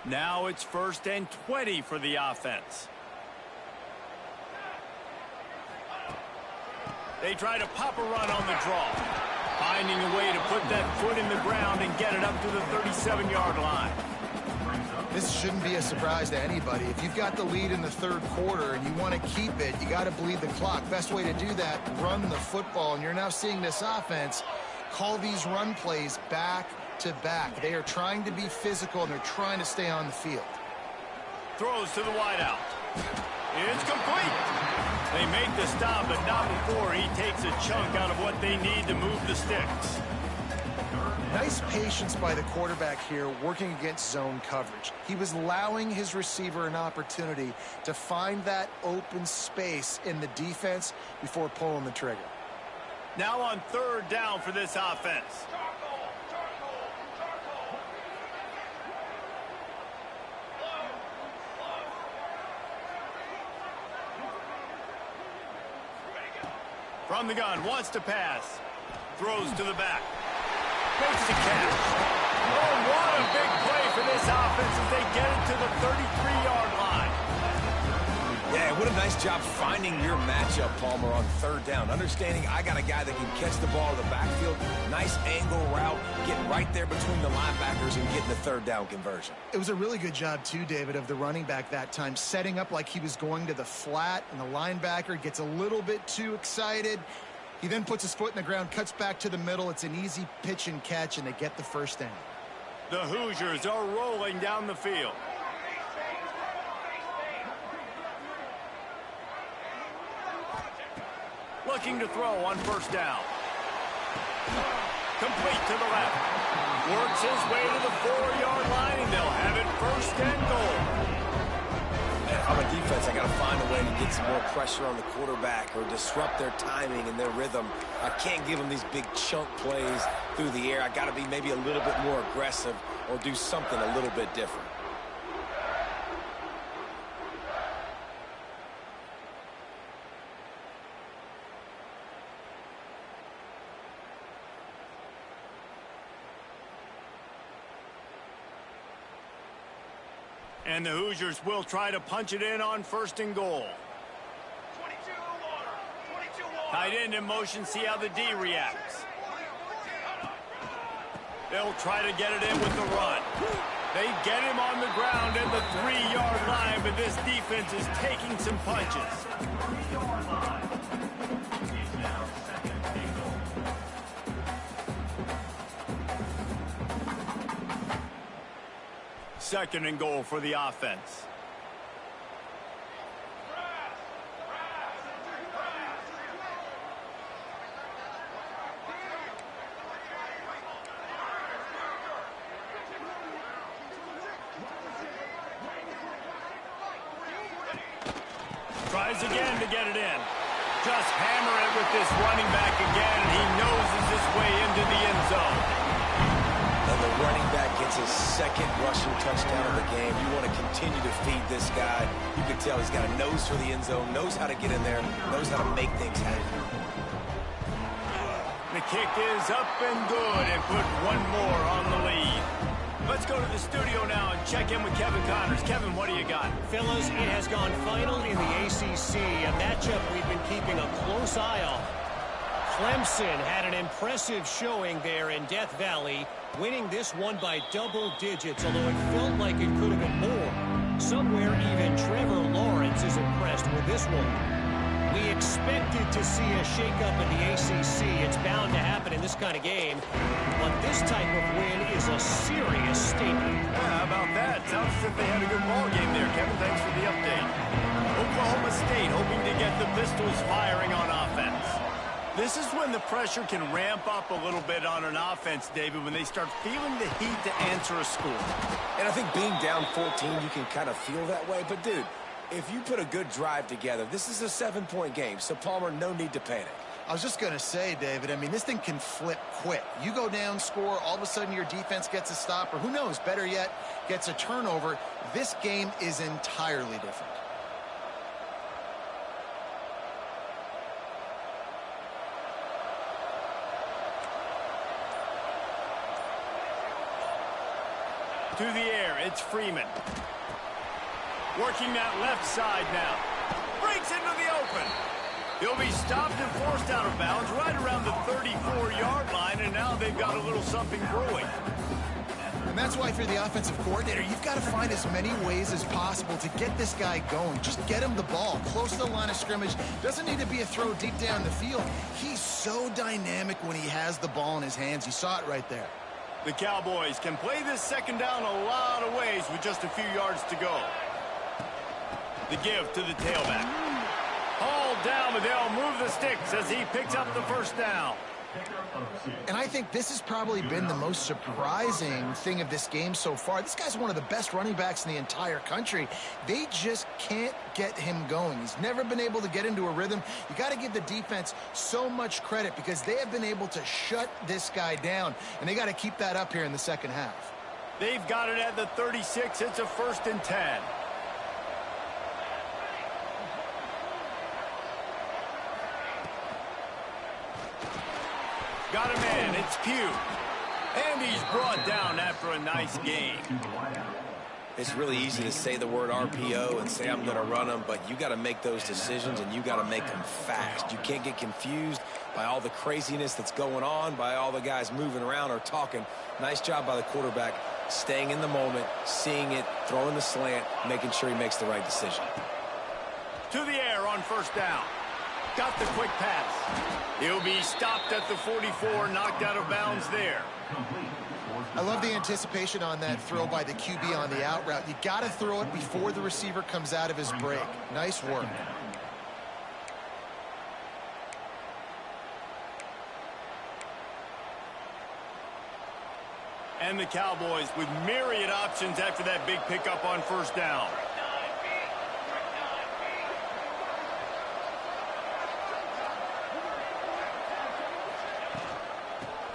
Now it's 1st and 20 for the offense. They try to pop a run on the draw. Finding a way to put that foot in the ground and get it up to the 37-yard line. This shouldn't be a surprise to anybody. If you've got the lead in the 3rd quarter and you want to keep it, you got to bleed the clock. Best way to do that, run the football. And you're now seeing this offense call these run plays back to back. They are trying to be physical, and they're trying to stay on the field. Throws to the wideout. It's complete. They make the stop, but not before he takes a chunk out of what they need to move the sticks. Nice patience by the quarterback here, working against zone coverage. He was allowing his receiver an opportunity to find that open space in the defense before pulling the trigger. Now on 3rd down for this offense. From the gun, wants to pass. Throws to the back. Makes the catch. Oh, what a big play for this offense as they get it to the 33-yard line. Yeah, what a nice job finding your matchup, Palmer, on third down. Understanding I got a guy that can catch the ball in the backfield. Nice angle route, getting right there between the linebackers and getting the third down conversion. It was a really good job, too, David, of the running back that time, setting up like he was going to the flat, and the linebacker gets a little bit too excited. He then puts his foot in the ground, cuts back to the middle. It's an easy pitch and catch, and they get the first down. The Hoosiers are rolling down the field. Looking to throw on first down. Complete to the left. Works his way to the 4-yard line, and they'll have it first and goal. If I'm a defense, I got to find a way to get some more pressure on the quarterback or disrupt their timing and their rhythm. I can't give them these big chunk plays through the air. I got to be maybe a little bit more aggressive or do something a little bit different. And the Hoosiers will try to punch it in on first and goal. 22 water. 22 water. Tight end in motion, see how the D reacts. They'll try to get it in with the run. They get him on the ground at the 3-yard line, but this defense is taking some punches. 3-yard line. It's now second and goal. Second and goal for the offense. Tries again to get it in. Just hammer it with this running back again, and he noses his way into the end zone. And the running back gets his second rushing touchdown of the game. You want to continue to feed this guy. You can tell he's got a nose for the end zone, knows how to get in there, knows how to make things happen. The kick is up and good and put one more on the lead. Let's go to the studio now and check in with Kevin Connors. Kevin, what do you got? Fellas, it has gone final in the ACC, a matchup we've been keeping a close eye on. Clemson had an impressive showing there in Death Valley, winning this one by double digits, although it felt like it could have been more. Somewhere even Trevor Lawrence is impressed with this one. We expected to see a shakeup in the ACC. It's bound to happen in this kind of game. But this type of win is a serious statement. Yeah, how about that? Sounds as if they had a good ball game there, Kevin. Thanks for the update. Oklahoma State hoping to get the Pistols firing on offense. This is when the pressure can ramp up a little bit on an offense, David, when they start feeling the heat to answer a score. And I think being down 14, you can kind of feel that way. But, dude, if you put a good drive together, this is a 7-point game. So, Palmer, no need to panic. I was just going to say, David, I mean, this thing can flip quick. You go down, score, all of a sudden your defense gets a stop, or who knows, better yet, gets a turnover. This game is entirely different. To the air, it's Freeman. Working that left side now. Breaks into the open. He'll be stopped and forced out of bounds right around the 34-yard line, and now they've got a little something brewing. And that's why, for the offensive coordinator, you've got to find as many ways as possible to get this guy going. Just get him the ball close to the line of scrimmage. Doesn't need to be a throw deep down the field. He's so dynamic when he has the ball in his hands. You saw it right there. The Cowboys can play this second down a lot of ways with just a few yards to go. The give to the tailback. Hauled down, but they'll move the sticks as he picks up the first down. And I think this has probably been the most surprising thing of this game so far. This guy's one of the best running backs in the entire country. They just can't get him going. He's never been able to get into a rhythm. You got to give the defense so much credit because they have been able to shut this guy down, and they got to keep that up here in the second half. They've got it at the 36. It's a 1st and 10. Got a man, it's Pugh. And he's brought down after a nice gain. It's really easy to say the word RPO and say I'm going to run them, but you got to make those decisions, and you got to make them fast. You can't get confused by all the craziness that's going on, by all the guys moving around or talking. Nice job by the quarterback, staying in the moment, seeing it, throwing the slant, making sure he makes the right decision. To the air on first down. Got the quick pass. He'll be stopped at the 44, knocked out of bounds there. I love the anticipation on that throw by the QB on the out route. You got to throw it before the receiver comes out of his break. Nice work. And the Cowboys with myriad options after that big pickup on first down.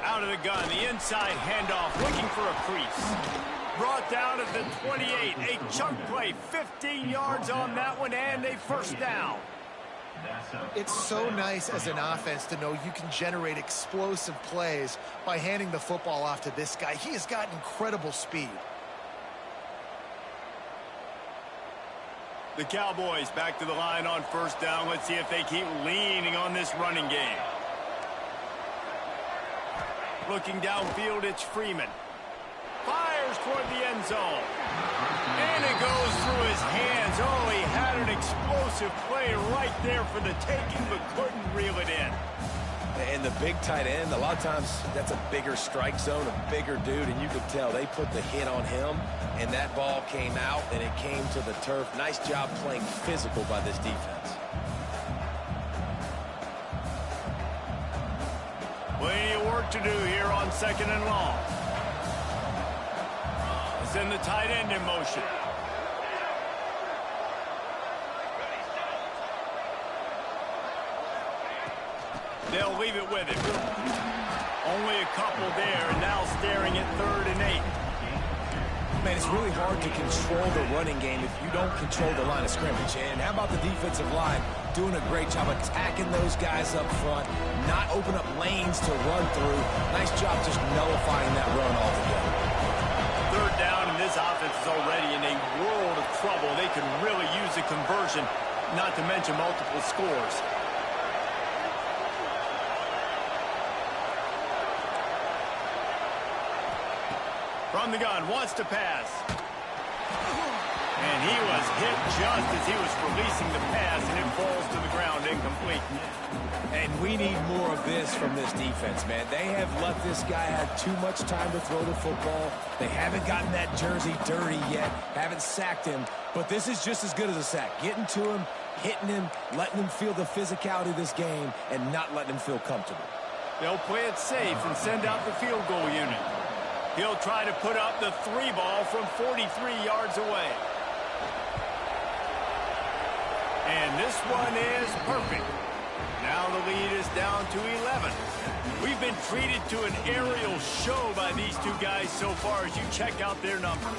Out of the gun, the inside handoff, looking for a crease. Brought down at the 28, a chunk play, 15 yards on that one, and a first down. It's so nice as an offense to know you can generate explosive plays by handing the football off to this guy. He has got incredible speed. The Cowboys back to the line on first down. Let's see if they keep leaning on this running game. Looking downfield, it's Freeman. Fires toward the end zone. And it goes through his hands. Oh, he had an explosive play right there for the taking, but couldn't reel it in. And the big tight end, a lot of times that's a bigger strike zone, a bigger dude, and you could tell they put the hit on him, and that ball came out, and it came to the turf. Nice job playing physical by this defense. Plenty of work to do here on second and long. Send the tight end in motion. They'll leave it with him. Only a couple there, and now staring at 3rd and 8. Man, it's really hard to control the running game if you don't control the line of scrimmage. And how about the defensive line doing a great job attacking those guys up front, not open up lanes to run through. Nice job just nullifying that run altogether. 3rd down, and this offense is already in a world of trouble. They could really use a conversion, not to mention multiple scores. From the gun, wants to pass. And he was hit just as he was releasing the pass, and it falls to the ground incomplete. And we need more of this from this defense, man. They have let this guy have too much time to throw the football. They haven't gotten that jersey dirty yet, haven't sacked him. But this is just as good as a sack. Getting to him, hitting him, letting him feel the physicality of this game, and not letting him feel comfortable. They'll play it safe and send out the field goal unit. He'll try to put up the 3 ball from 43 yards away. And this one is perfect. Now the lead is down to 11. We've been treated to an aerial show by these two guys so far as you check out their numbers.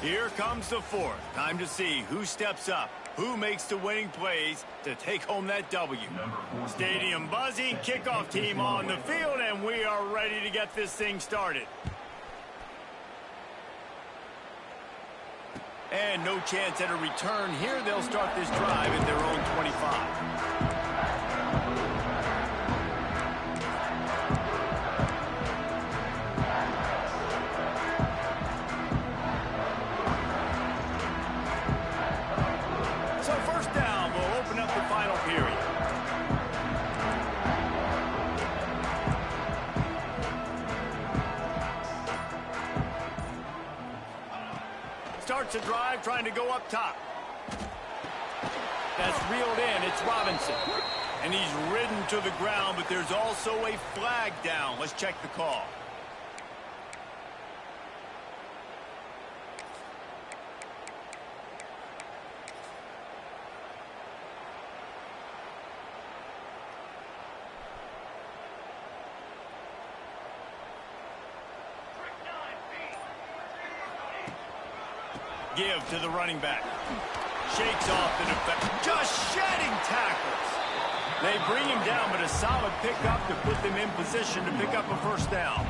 Here comes the 4th. Time to see who steps up, who makes the winning plays to take home that W. Stadium buzzing, kickoff team on the field, and we are ready to get this thing started. And no chance at a return here. They'll start this drive at their own 25. So first down will open up the final period. Starts a drive trying to go up top. That's reeled in. It's Robinson. And he's ridden to the ground, but there's also a flag down. Let's check the call. Give to the running back. Shakes off the defense. Just shedding tackles. They bring him down, but a solid pickup to put them in position to pick up a first down.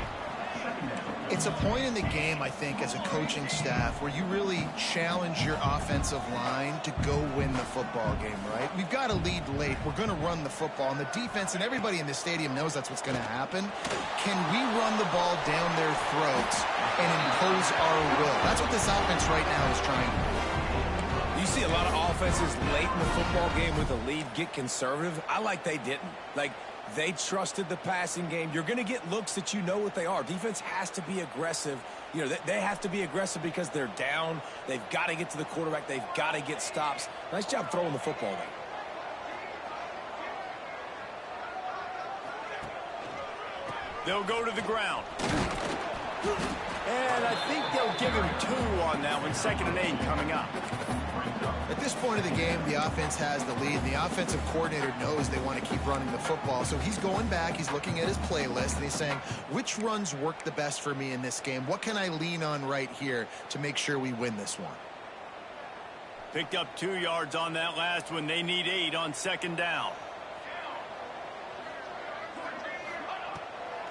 It's a point in the game, I think, as a coaching staff where you really challenge your offensive line to go win the football game, right? We've got to lead late. We're going to run the football. And the defense and everybody in the stadium knows that's what's going to happen. Can we run the ball down their throats and impose our will? That's what this offense right now is trying to do. You see a lot of offenses late in the football game with a lead get conservative. I like they didn't. Like, they trusted the passing game. You're going to get looks that you know what they are. Defense has to be aggressive. You know, they have to be aggressive because they're down. They've got to get to the quarterback. They've got to get stops. Nice job throwing the football there. They'll go to the ground. And I think they'll give him 2 on that one. 2nd and 8 coming up. At this point of the game, the offense has the lead. The offensive coordinator knows they want to keep running the football. So he's going back, he's looking at his playlist, and he's saying, which runs work the best for me in this game? What can I lean on right here to make sure we win this one? Picked up 2 yards on that last one. They need 8 on 2nd down.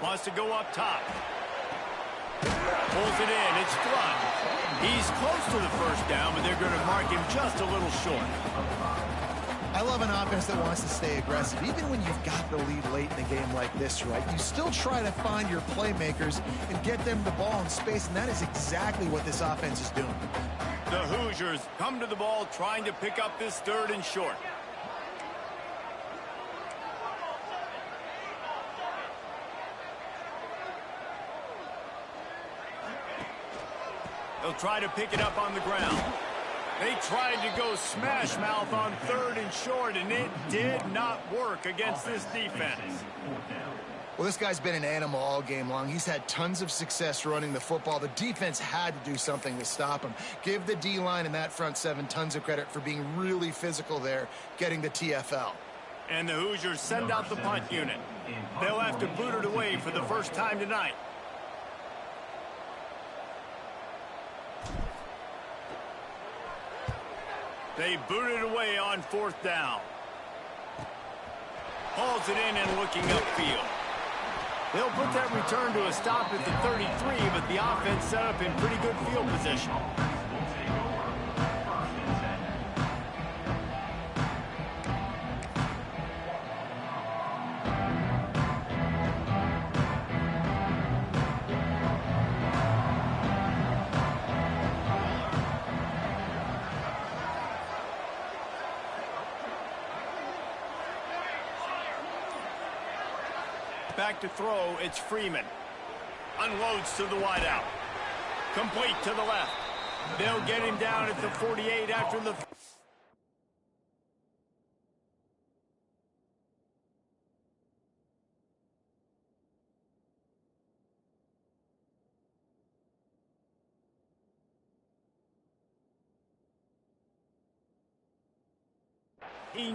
Wants to go up top. Pulls it in. It's Flood. He's close to the first down, but they're going to mark him just a little short. I love an offense that wants to stay aggressive. Even when you've got the lead late in a game like this, right, you still try to find your playmakers and get them the ball in space, and that is exactly what this offense is doing. The Hoosiers come to the ball trying to pick up this 3rd and short. They'll try to pick it up on the ground. They tried to go smash mouth on 3rd and short, and it did not work against this defense. Well, this guy's been an animal all game long. He's had tons of success running the football. The defense had to do something to stop him. Give the D-line and that front 7 tons of credit for being really physical there, getting the TFL. And the Hoosiers send out the punt unit. They'll have to boot it away for the first time tonight. They boot it away on 4th down. Hauls it in and looking upfield. They'll put that return to a stop at the 33, but the offense set up in pretty good field position. Back to throw, it's Freeman. Unloads to the wideout. Complete to the left. They'll get him down at the 48 after the...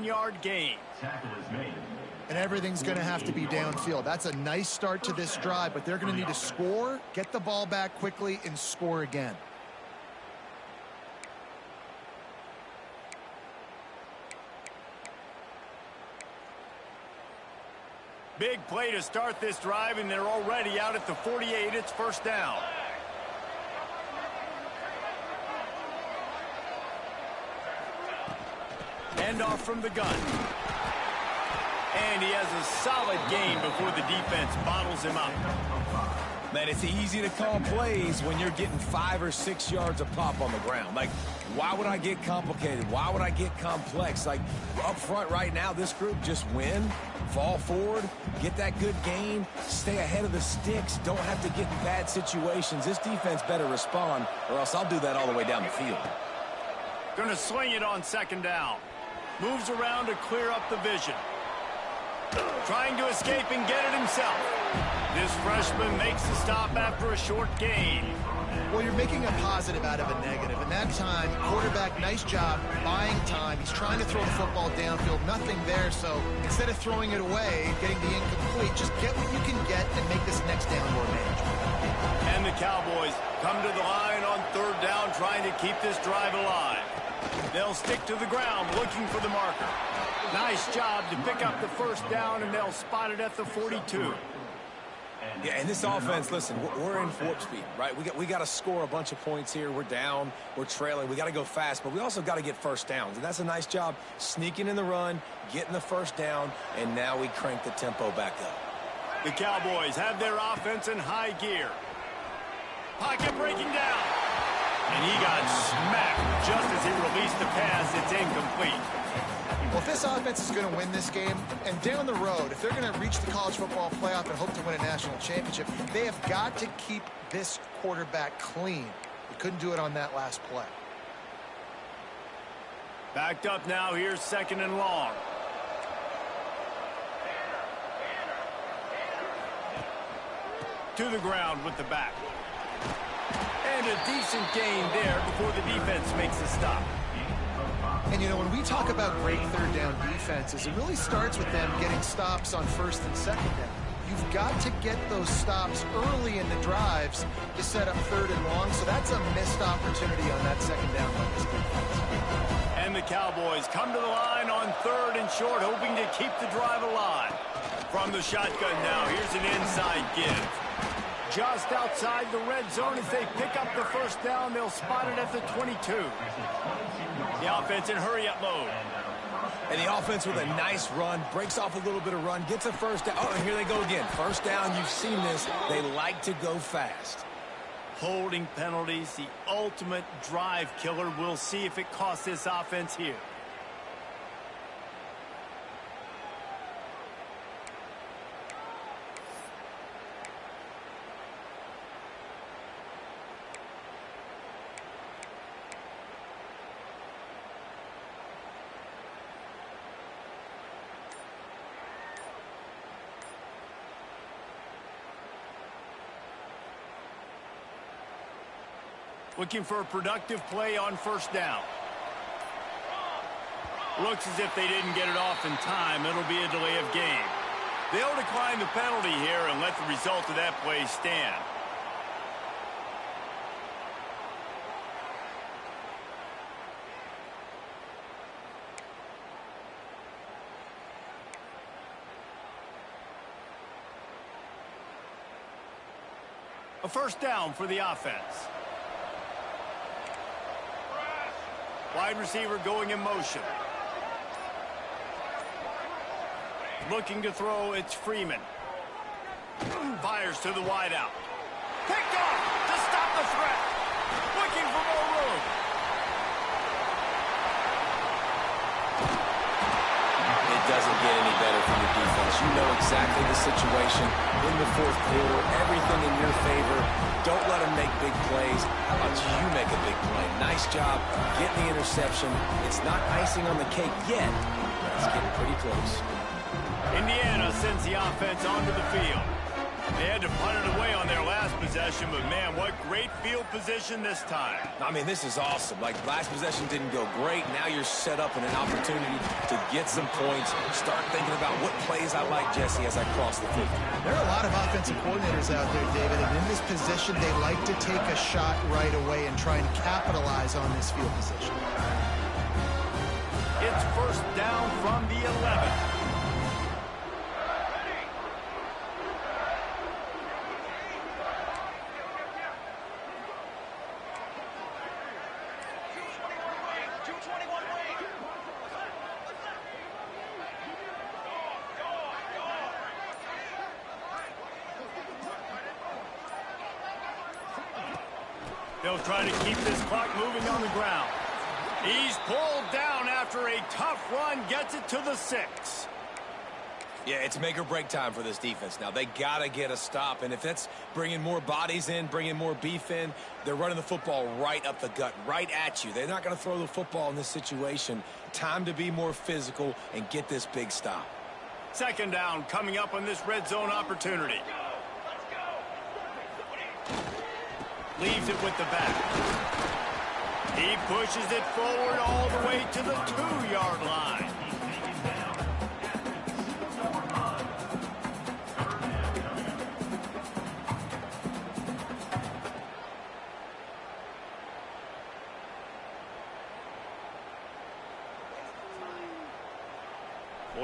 yard gain. Tackle is made. And everything's going to have to be downfield. That's a nice start to this drive, but they're going to need to score, get the ball back quickly, and score again. Big play to start this drive, and they're already out at the 48. It's 1st down. End off from the gun. And he has a solid gain before the defense bottles him up. Man, it's easy to call plays when you're getting 5 or 6 yards a pop on the ground. Like, why would I get complicated? Why would I get complex? Like, up front right now, this group just win, fall forward, get that good gain, stay ahead of the sticks, don't have to get in bad situations. This defense better respond, or else I'll do that all the way down the field. Going to swing it on 2nd down. Moves around to clear up the vision. Trying to escape and get it himself. This freshman makes the stop after a short gain. Well, you're making a positive out of a negative. And that time, quarterback, nice job buying time. He's trying to throw the football downfield. Nothing there. So instead of throwing it away, getting the incomplete, just get what you can get and make this next down more manageable. And the Cowboys come to the line on 3rd down, trying to keep this drive alive. They'll stick to the ground looking for the marker. Nice job to pick up the first down, and they'll spot it at the 42. Yeah, and this offense, listen, we're in warp speed, right? We got to score a bunch of points here. We're down. We're trailing. We got to go fast, but we also got to get first downs. And that's a nice job sneaking in the run, getting the first down, and now we crank the tempo back up. The Cowboys have their offense in high gear. Pocket breaking down. And he got smacked just as he released the pass. It's incomplete. Well, if this offense is going to win this game, and down the road, if they're going to reach the college football playoff and hope to win a national championship, they have got to keep this quarterback clean. They couldn't do it on that last play. Backed up now. Here's 2nd and long. To the ground with the back. And a decent gain there before the defense makes a stop. And, you know, when we talk about great third down defenses, it really starts with them getting stops on 1st and 2nd down. You've got to get those stops early in the drives to set up 3rd and long, so that's a missed opportunity on that 2nd down by this defense. And the Cowboys come to the line on 3rd and short, hoping to keep the drive alive. From the shotgun now, here's an inside give. Just outside the red zone as they pick up the first down. They'll spot it at the 22. The offense in hurry-up mode. And the offense with a nice run, breaks off a little bit of run, gets a first down. Oh, and here they go again. First down, you've seen this. They like to go fast. Holding penalties, the ultimate drive killer. We'll see if it costs this offense here. Looking for a productive play on first down. Looks as if they didn't get it off in time. It'll be a delay of game. They'll decline the penalty here and let the result of that play stand. A first down for the offense. Wide receiver going in motion. Looking to throw, it's Freeman. Fires to the wideout. Picked off to stop the threat. Looking for more room. It doesn't get any better from the defense. You know exactly the situation in the 4th quarter. Everything in your favor. Don't let them make big plays. How about you make a big play? Nice job getting the interception. It's not icing on the cake yet, but it's getting pretty close. Indiana sends the offense onto the field. They had to punt it away on their last possession, but man, what great field position this time. I mean, this is awesome. Like, last possession didn't go great. Now you're set up in an opportunity to get some points. Start thinking about what plays I like, Jesse, as I cross the field. There are a lot of offensive coordinators out there, David, and in this position, they like to take a shot right away and try and capitalize on this field position. It's first down from the 11. They'll try to keep this clock moving on the ground. He's pulled down after a tough run, gets it to the 6. Yeah, it's make or break time for this defense now. They got to get a stop, and if that's bringing more bodies in, bringing more beef in, they're running the football right up the gut, right at you. They're not going to throw the football in this situation. Time to be more physical and get this big stop. 2nd down coming up on this red zone opportunity. Leaves it with the back. He pushes it forward all the way to the 2-yard line.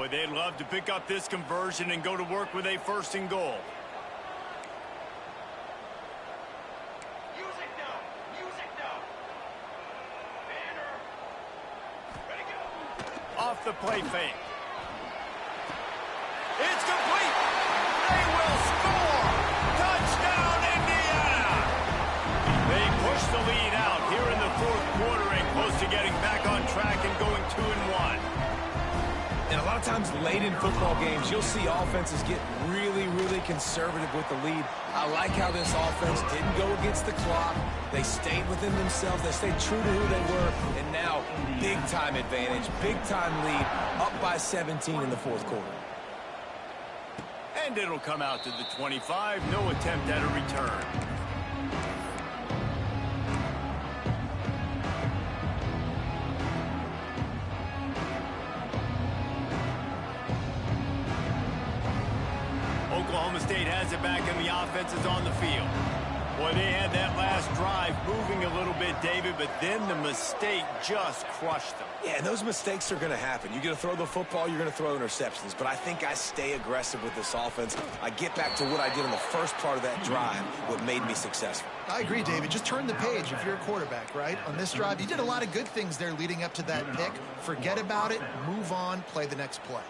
Boy, they'd love to pick up this conversion and go to work with a 1st and goal. Music now. Music now. Banner. Ready, go. Off the play fake. It's complete. They will score. Touchdown, Indiana. They push the lead out here in the 4th quarter and close to getting back on track and going 2-1. And a lot of times late in football games, you'll see offenses get really, really conservative with the lead. I like how this offense didn't go against the clock. They stayed within themselves. They stayed true to who they were. And now, big-time advantage, big-time lead, up by 17 in the 4th quarter. And it'll come out to the 25. No attempt at a return. Oklahoma State has it back and the offense is on the field. Boy, they had that last drive moving a little bit, David, but then the mistake just crushed them. Yeah, and those mistakes are going to happen. You're going to throw the football, you're going to throw interceptions. But I think I stay aggressive with this offense. I get back to what I did in the first part of that drive, what made me successful. I agree, David. Just turn the page if you're a quarterback, right? On this drive, you did a lot of good things there leading up to that pick. Forget about it, move on, play the next play.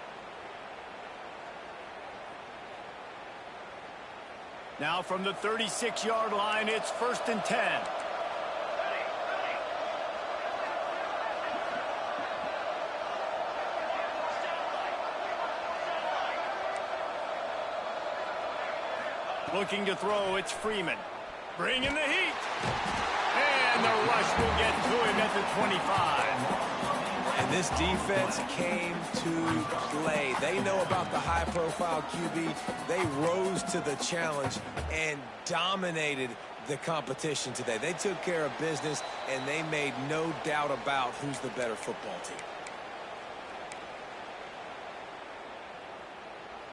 Now from the 36-yard line, it's 1st and 10. Looking to throw, it's Freeman. Bringing the heat. And the rush will get to him at the 25. And this defense came to play. They know about the high-profile QB. They rose to the challenge and dominated the competition today. They took care of business, and they made no doubt about who's the better football team.